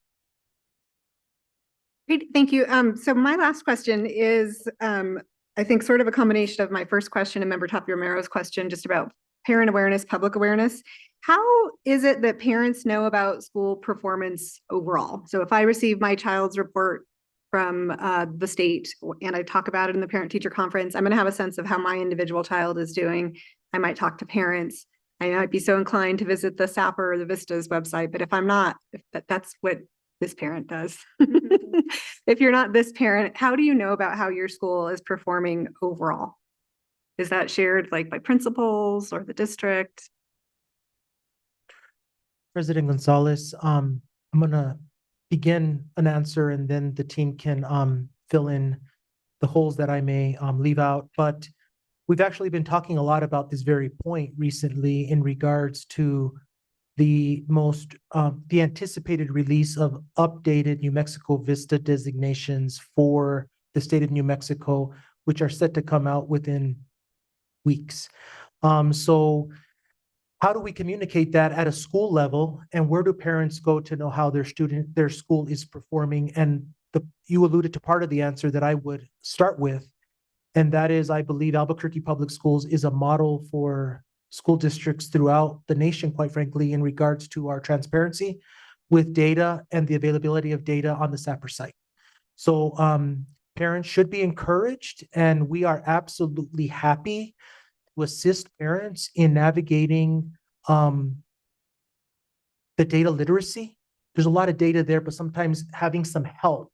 Great, thank you. So my last question is, I think sort of a combination of my first question and Member Tapia Romero's question, just about parent awareness, public awareness. How is it that parents know about school performance overall? So if I receive my child's report from the state and I talk about it in the parent-teacher conference, I'm going to have a sense of how my individual child is doing. I might talk to parents. I might be so inclined to visit the SAPR or the Vistas website, but if I'm not, that's what this parent does. If you're not this parent, how do you know about how your school is performing overall? Is that shared like by principals or the district? President Gonzalez, I'm gonna begin an answer and then the team can fill in the holes that I may leave out. But we've actually been talking a lot about this very point recently in regards to the anticipated release of updated New Mexico Vista designations for the state of New Mexico, which are set to come out within weeks. So how do we communicate that at a school level, and where do parents go to know how their school is performing? And you alluded to part of the answer that I would start with, and that is, I believe Albuquerque Public Schools is a model for school districts throughout the nation, quite frankly, in regards to our transparency with data and the availability of data on the SAPR site. So parents should be encouraged, and we are absolutely happy to assist parents in navigating the data literacy. There's a lot of data there, but sometimes having some help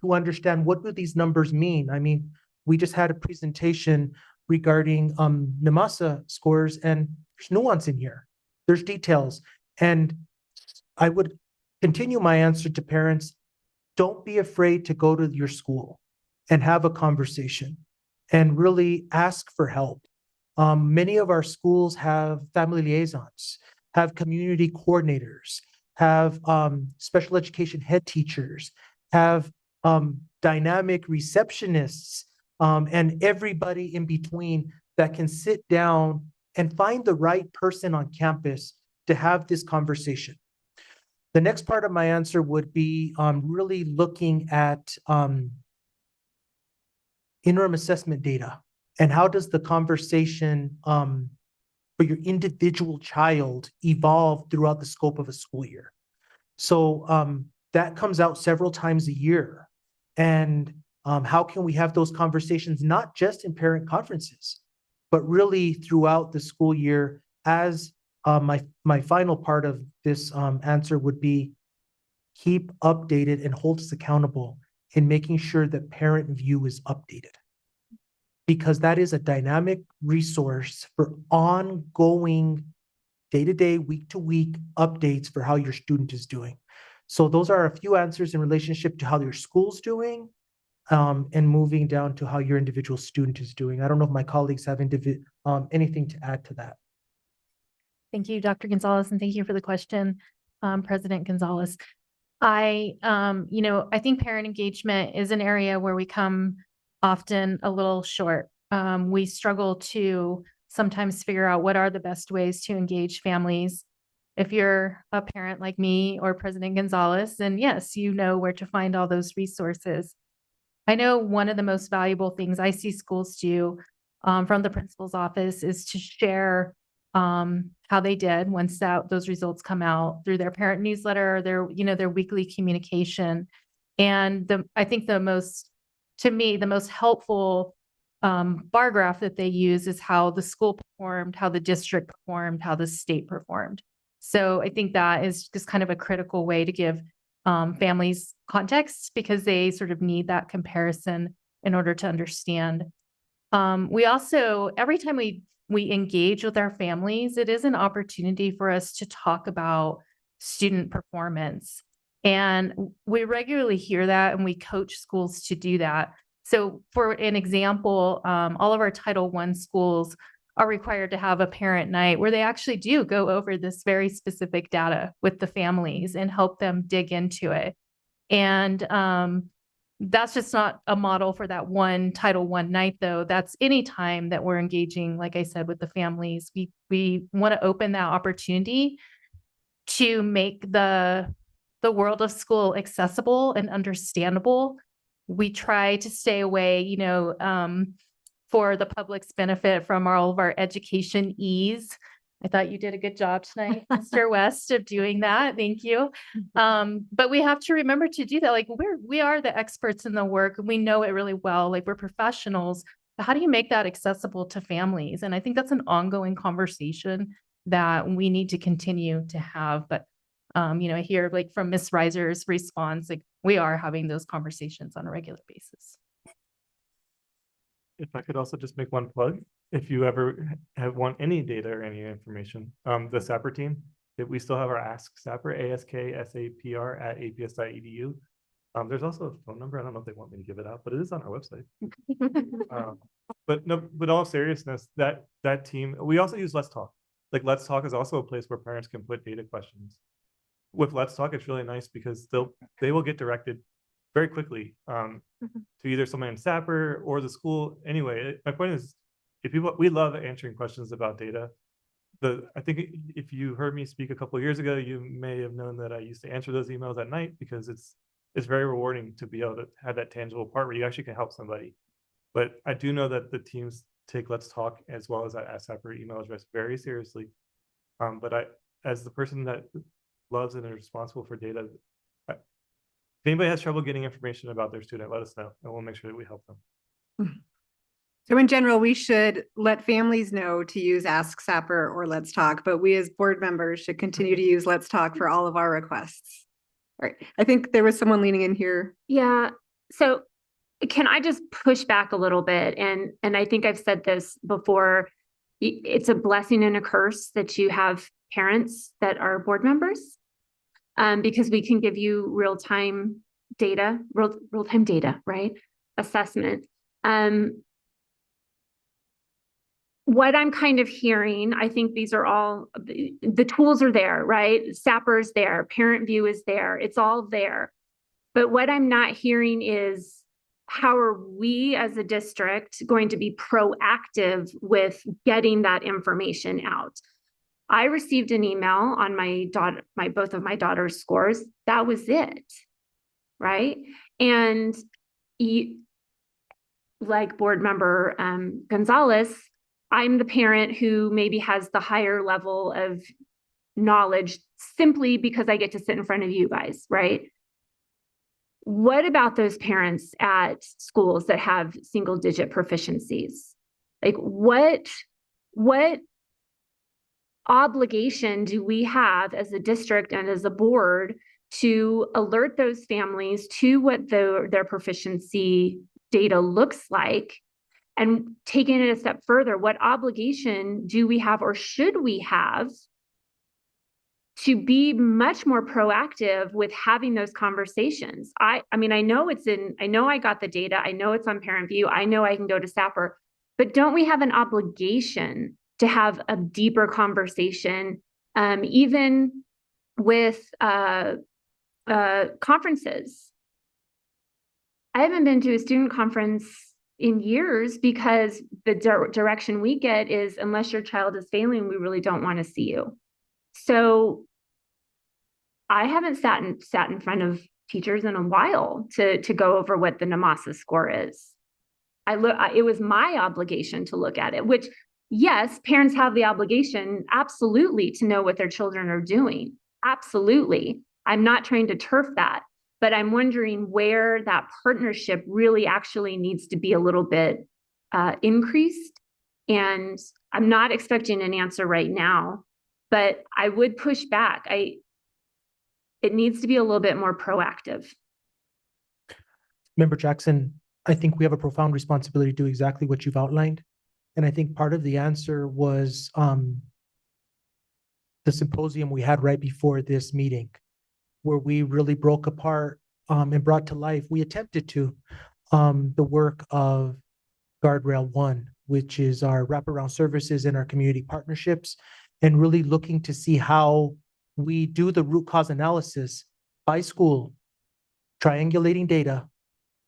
to understand what do these numbers mean. I mean, we just had a presentation regarding NMASA scores, and there's nuance in here. There's details. And I would continue my answer to parents. Don't be afraid to go to your school and have a conversation and really ask for help. Many of our schools have family liaisons, have community coordinators, have special education head teachers, have dynamic receptionists, and everybody in between that can sit down and find the right person on campus to have this conversation. The next part of my answer would be really looking at interim assessment data. And how does the conversation for your individual child evolve throughout the scope of a school year? So that comes out several times a year. And how can we have those conversations, not just in parent conferences, but really throughout the school year? As my final part of this answer would be, keep updated and hold us accountable in making sure that parent view is updated. because that is a dynamic resource for ongoing day-to-day, week-to-week updates for how your student is doing. So those are a few answers in relationship to how your school's doing, and moving down to how your individual student is doing. I don't know if my colleagues have anything to add to that. Thank you, Dr. Gonzalez, and thank you for the question, President Gonzalez. I think parent engagement is an area where we come often a little short. We struggle to sometimes figure out what are the best ways to engage families. If you're a parent like me or President Gonzalez, then yes, you know where to find all those resources. I know one of the most valuable things I see schools do from the principal's office is to share how they did once those results come out through their parent newsletter, their weekly communication. And I think the most helpful bar graph that they use is how the school performed, how the district performed, how the state performed. So I think that is just kind of a critical way to give families context, because they sort of need that comparison in order to understand. We also, every time we engage with our families, it is an opportunity for us to talk about student performance. And we regularly hear that, and we coach schools to do that. So for an example, all of our Title I schools are required to have a parent night where they actually do go over this very specific data with the families and help them dig into it. And that's just not a model for that one Title I night, though. That's any time that we're engaging, like I said, with the families. We want to open that opportunity to make the world of school accessible and understandable. We try to stay away, for the public's benefit from all of our education ease. I thought you did a good job tonight, Mr. West, of doing that. Thank you. But we have to remember to do that. Like we are the experts in the work, and we know it really well. Like we're professionals. But how do you make that accessible to families? And I think that's an ongoing conversation that we need to continue to have. But I hear like from Ms. Reiser's response, like we are having those conversations on a regular basis. If I could also just make one plug, if you ever want any data or any information, the SAPR team, we still have our Ask SAPR, ASKSAPR at aps.edu. There's also a phone number. I don't know if they want me to give it out, but it is on our website. But all seriousness, that team, we also use Let's Talk. Like Let's Talk is also a place where parents can put data questions. With Let's Talk, it's really nice because they will get directed very quickly to either someone in SAPR or the school. Anyway, my point is, we love answering questions about data. I think if you heard me speak a couple of years ago, you may have known that I used to answer those emails at night because it's very rewarding to be able to have that tangible part where you actually can help somebody. But I do know that the teams take Let's Talk as well as that SAPR email address very seriously. But as the person that loves and is responsible for data, if anybody has trouble getting information about their student, let us know, and we'll make sure that we help them. So in general, we should let families know to use Ask SAPR or Let's Talk, but we as board members should continue to use Let's Talk for all of our requests. All right, I think there was someone leaning in here. Yeah, so can I just push back a little bit? And I think I've said this before, it's a blessing and a curse that you have parents that are board members, because we can give you real-time data, right? Assessment. What I'm kind of hearing, I think these are all, the tools are there, right? SAPR is there, Parent View is there, it's all there. But what I'm not hearing is, how are we as a district going to be proactive with getting that information out? I received an email on both of my daughter's scores. That was it, right? And like board member Gonzalez, I'm the parent who maybe has the higher level of knowledge simply because I get to sit in front of you guys, right? What about those parents at schools that have single digit proficiencies? Like what obligation do we have as a district and as a board to alert those families to what their proficiency data looks like, And taking it a step further, what obligation do we have or should we have to be much more proactive with having those conversations? I mean, I know I got the data, I know it's on Parent View, I know I can go to Sapper, but don't we have an obligation to have a deeper conversation, even with conferences? I haven't been to a student conference in years because the direction we get is, unless your child is failing, we really don't want to see you. So I haven't sat in front of teachers in a while to go over what the NMASA score is. It was my obligation to look at it, which, yes, parents have the obligation, absolutely, to know what their children are doing. Absolutely. I'm not trying to turf that, but I'm wondering where that partnership really actually needs to be a little bit increased. And I'm not expecting an answer right now, but I would push back. It needs to be a little bit more proactive. Member Jackson, I think we have a profound responsibility to do exactly what you've outlined. And I think part of the answer was the symposium we had right before this meeting, where we really broke apart and brought to life, we attempted to, the work of Guardrail One, which is our wraparound services and our community partnerships, and really looking to see how we do the root cause analysis by school, triangulating data,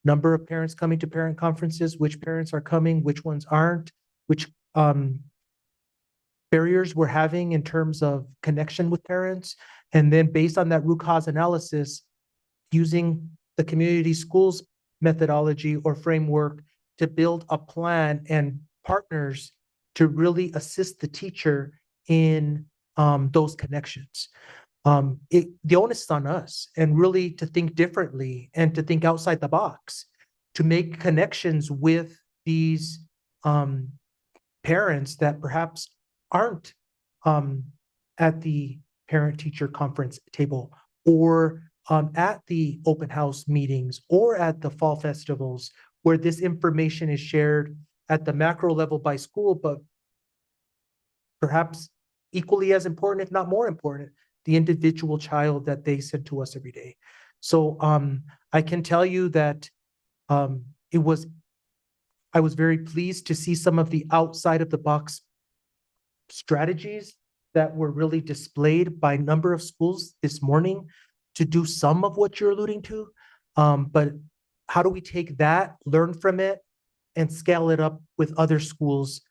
number of parents coming to parent conferences, which parents are coming, which ones aren't, which barriers we're having in terms of connection with parents. And then based on that root cause analysis, using the community schools methodology or framework to build a plan and partners to really assist the teacher in those connections. The onus is on us, and really to think differently and to think outside the box, to make connections with these parents that perhaps aren't at the parent-teacher conference table, or at the open house meetings, or at the fall festivals, where this information is shared at the macro level by school, but perhaps equally as important, if not more important, the individual child that they send to us every day. So I can tell you that I was very pleased to see some of the outside of the box strategies that were really displayed by a number of schools this morning to do some of what you're alluding to. But how do we take that, learn from it, and scale it up with other schools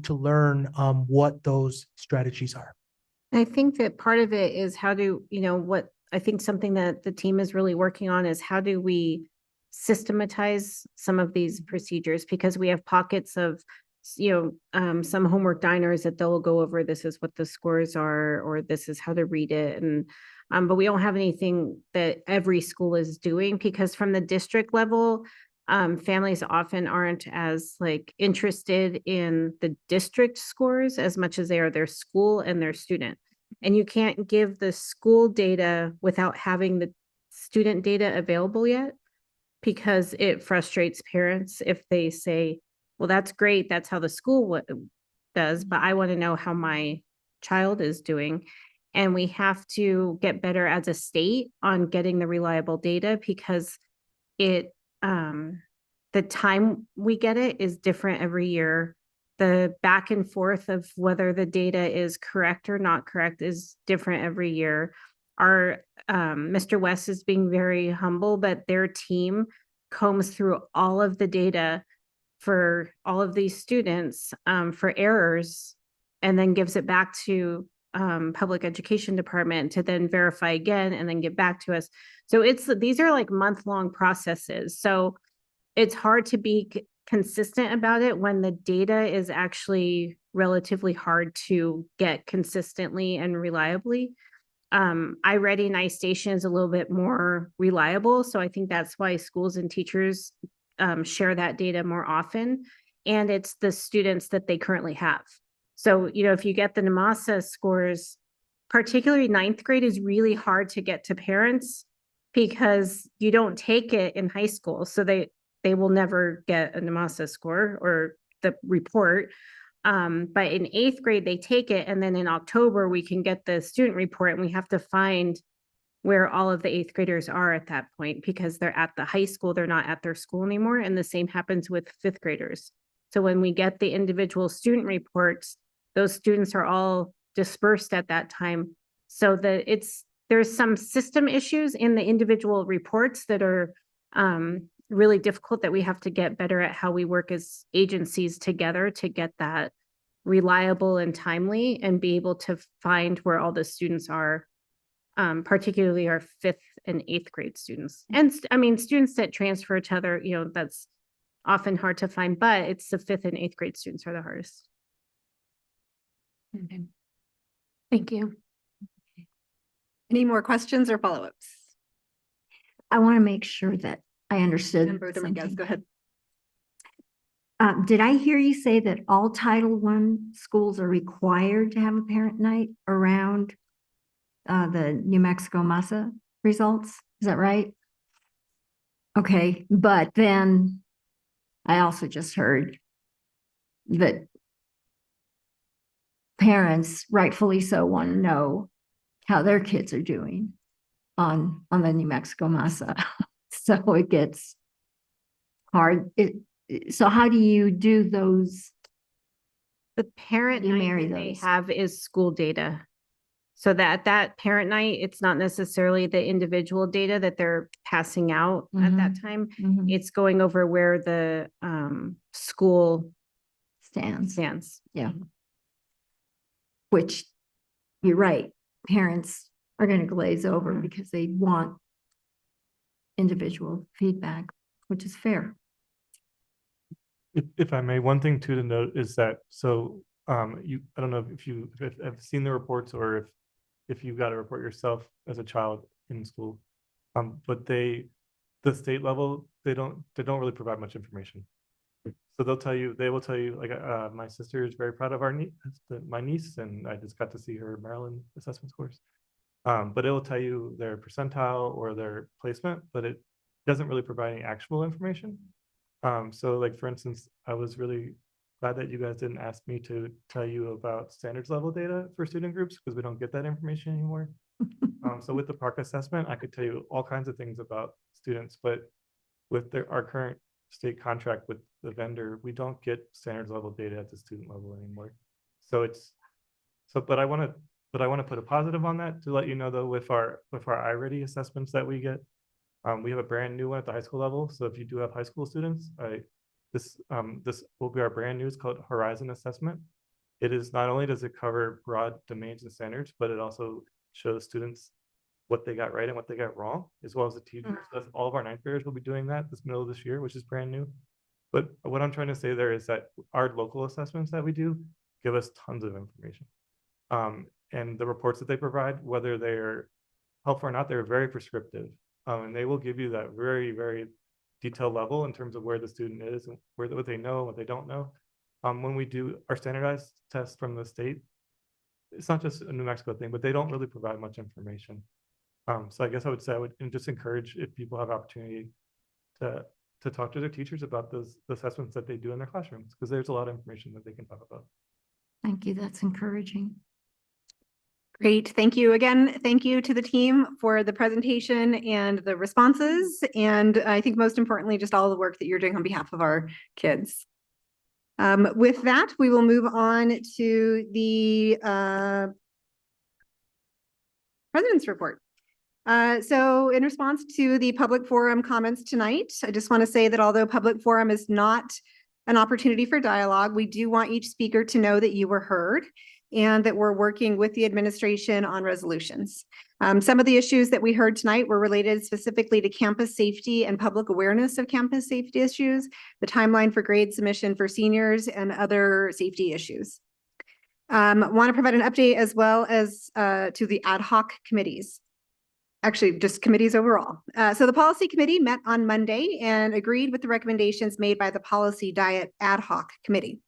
to learn what those strategies are? I think that part of it is what I think something that the team is really working on is how do we systematize some of these procedures, because we have pockets of some homework diners that they'll go over, this is what the scores are, or this is how to read it. And but we don't have anything that every school is doing, because from the district level, families often aren't as interested in the district scores as much as they are their school and their student. And you can't give the school data without having the student data available yet, because it frustrates parents if they say, well, that's great, that's how the school does, but I want to know how my child is doing. And we have to get better as a state on getting the reliable data, because the time we get it is different every year. The back and forth of whether the data is correct or not correct is different every year. Our Mr. West is being very humble, but their team combs through all of the data for all of these students for errors, and then gives it back to public education department to then verify again and then get back to us. So these are month-long processes. So it's hard to be consistent about it when the data is actually relatively hard to get consistently and reliably. iReady and iStation is a little bit more reliable. So I think that's why schools and teachers share that data more often. And it's the students that they currently have. So, if you get the NMASA scores, particularly 9th grade is really hard to get to parents, because you don't take it in high school. So they will never get a NMASA score or the report. But in 8th grade, they take it, and then in October, we can get the student report, and we have to find where all of the 8th graders are at that point, because they're at the high school, they're not at their school anymore. And the same happens with 5th graders. So when we get the individual student reports, those students are all dispersed at that time. So that there's some system issues in the individual reports that are really difficult, that we have to get better at how we work as agencies together to get that reliable and timely, and be able to find where all the students are, particularly our 5th and 8th grade students. And I mean, students that transfer to other, that's often hard to find, but it's the 5th and 8th grade students are the hardest. Okay. Thank you. Any more questions or follow-ups? I want to make sure that I understood. Member Dominguez, something. go ahead. Did I hear you say that all Title I schools are required to have a parent night around the New Mexico MASA results? Is that right? Okay, but then I also just heard that parents, rightfully so, want to know how their kids are doing on the New Mexico MASA. So it gets hard. So how do you do those? The parent You night marry that they those. have is school data. So that parent night, it's not necessarily the individual data that they're passing out at that time. It's going over where the school stands. Yeah. Which, you're right, parents are going to glaze over because they want individual feedback, which is fair. If I may, one thing too to note is that, so I don't know if you have seen the reports, or if you got a report yourself as a child in school, but the state level, they don't really provide much information. So they will tell you, like, my sister is very proud of my niece, and I just got to see her Maryland assessment scores. But it will tell you their percentile or their placement, but it doesn't really provide any actual information. So like, for instance, I was really glad that you guys didn't ask me to tell you about standards level data for student groups, because we don't get that information anymore. So with the PARCC assessment, I could tell you all kinds of things about students, but with our current state contract with the vendor, we don't get standards level data at the student level anymore. But I want to put a positive on that to let you know, though, with our iReady assessments that we get, we have a brand new one at the high school level. So if you do have high school students, this will be our brand new. It's called Horizon Assessment. It is not only does it cover broad domains and standards, but it also shows students what they got right and what they got wrong, as well as the teachers. So all of our 9th graders will be doing that this middle of this year, which is brand new. But what I'm trying to say there is that our local assessments that we do give us tons of information. And the reports that they provide, whether they're helpful or not, they're very prescriptive. And they will give you that very, very detailed level in terms of where the student is and what they know and what they don't know. When we do our standardized tests from the state, it's not just a New Mexico thing, but they don't really provide much information. So I guess I would say I would just encourage, if people have opportunity, to talk to their teachers about the assessments that they do in their classrooms, because there's a lot of information that they can talk about. Thank you. That's encouraging. Great. Thank you again. Thank you to the team for the presentation and the responses. And I think most importantly, just all the work that you're doing on behalf of our kids. With that, we will move on to the President's report. So in response to the public forum comments tonight, I just want to say that although public forum is not an opportunity for dialogue, we do want each speaker to know that you were heard and that we're working with the administration on resolutions. Some of the issues that we heard tonight were related specifically to campus safety and public awareness of campus safety issues, the timeline for grade submission for seniors, and other safety issues. Want to provide an update as well as to the ad hoc committees. Actually, just committees overall. So the policy committee met on Monday and agreed with the recommendations made by the policy diet ad hoc committee.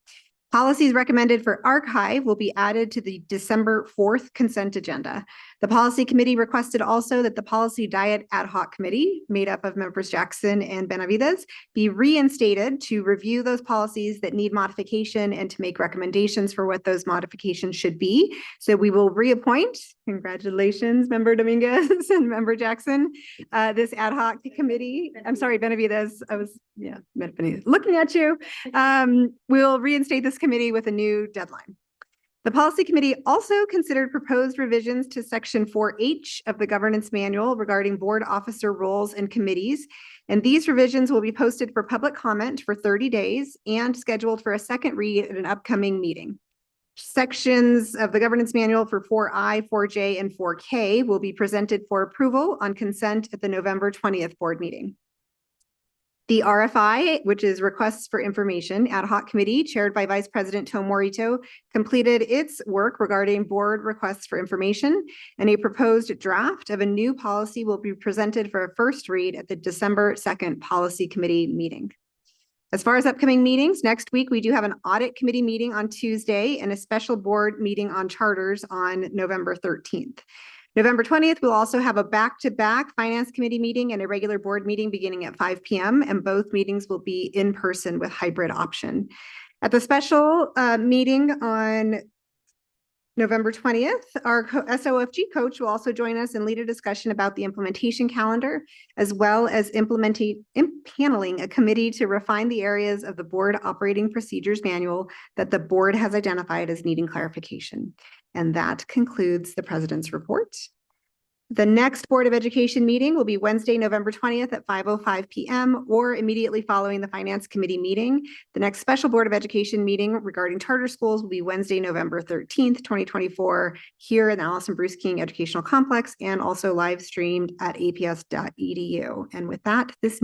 Policies recommended for archive will be added to the December 4th consent agenda. The The policy committee requested also that the policy diet ad hoc committee, made up of members Jackson and Benavides, be reinstated to review those policies that need modification and to make recommendations for what those modifications should be. So we will reappoint, congratulations, Member Dominguez and Member Jackson, this ad hoc committee. I'm sorry, Benavides, Benavides, looking at you. We'll reinstate this committee with a new deadline. The policy committee also considered proposed revisions to section 4H of the governance manual regarding board officer roles and committees. And these revisions will be posted for public comment for 30 days and scheduled for a second read at an upcoming meeting. Sections of the governance manual for 4I, 4J, and 4K will be presented for approval on consent at the November 20th board meeting. The RFI, which is Requests for Information Ad Hoc Committee, chaired by Vice President Tom Morito, completed its work regarding board requests for information, and a proposed draft of a new policy will be presented for a first read at the December 2nd Policy Committee meeting. As far as upcoming meetings, next week we do have an audit committee meeting on Tuesday and a special board meeting on charters on November 13th. November 20th, we'll also have a back-to-back finance committee meeting and a regular board meeting beginning at 5 p.m. and both meetings will be in person with hybrid option. At the special meeting on November 20th, our SOFG coach will also join us and lead a discussion about the implementation calendar, as well as paneling a committee to refine the areas of the board operating procedures manual that the board has identified as needing clarification. And that concludes the president's report. The next Board of Education meeting will be Wednesday, November 20th at 5:05 p.m. or immediately following the Finance Committee meeting. The next special Board of Education meeting regarding charter schools will be Wednesday, November 13th, 2024, here in the Allison Bruce King Educational Complex and also live streamed at aps.edu. And with that, this meeting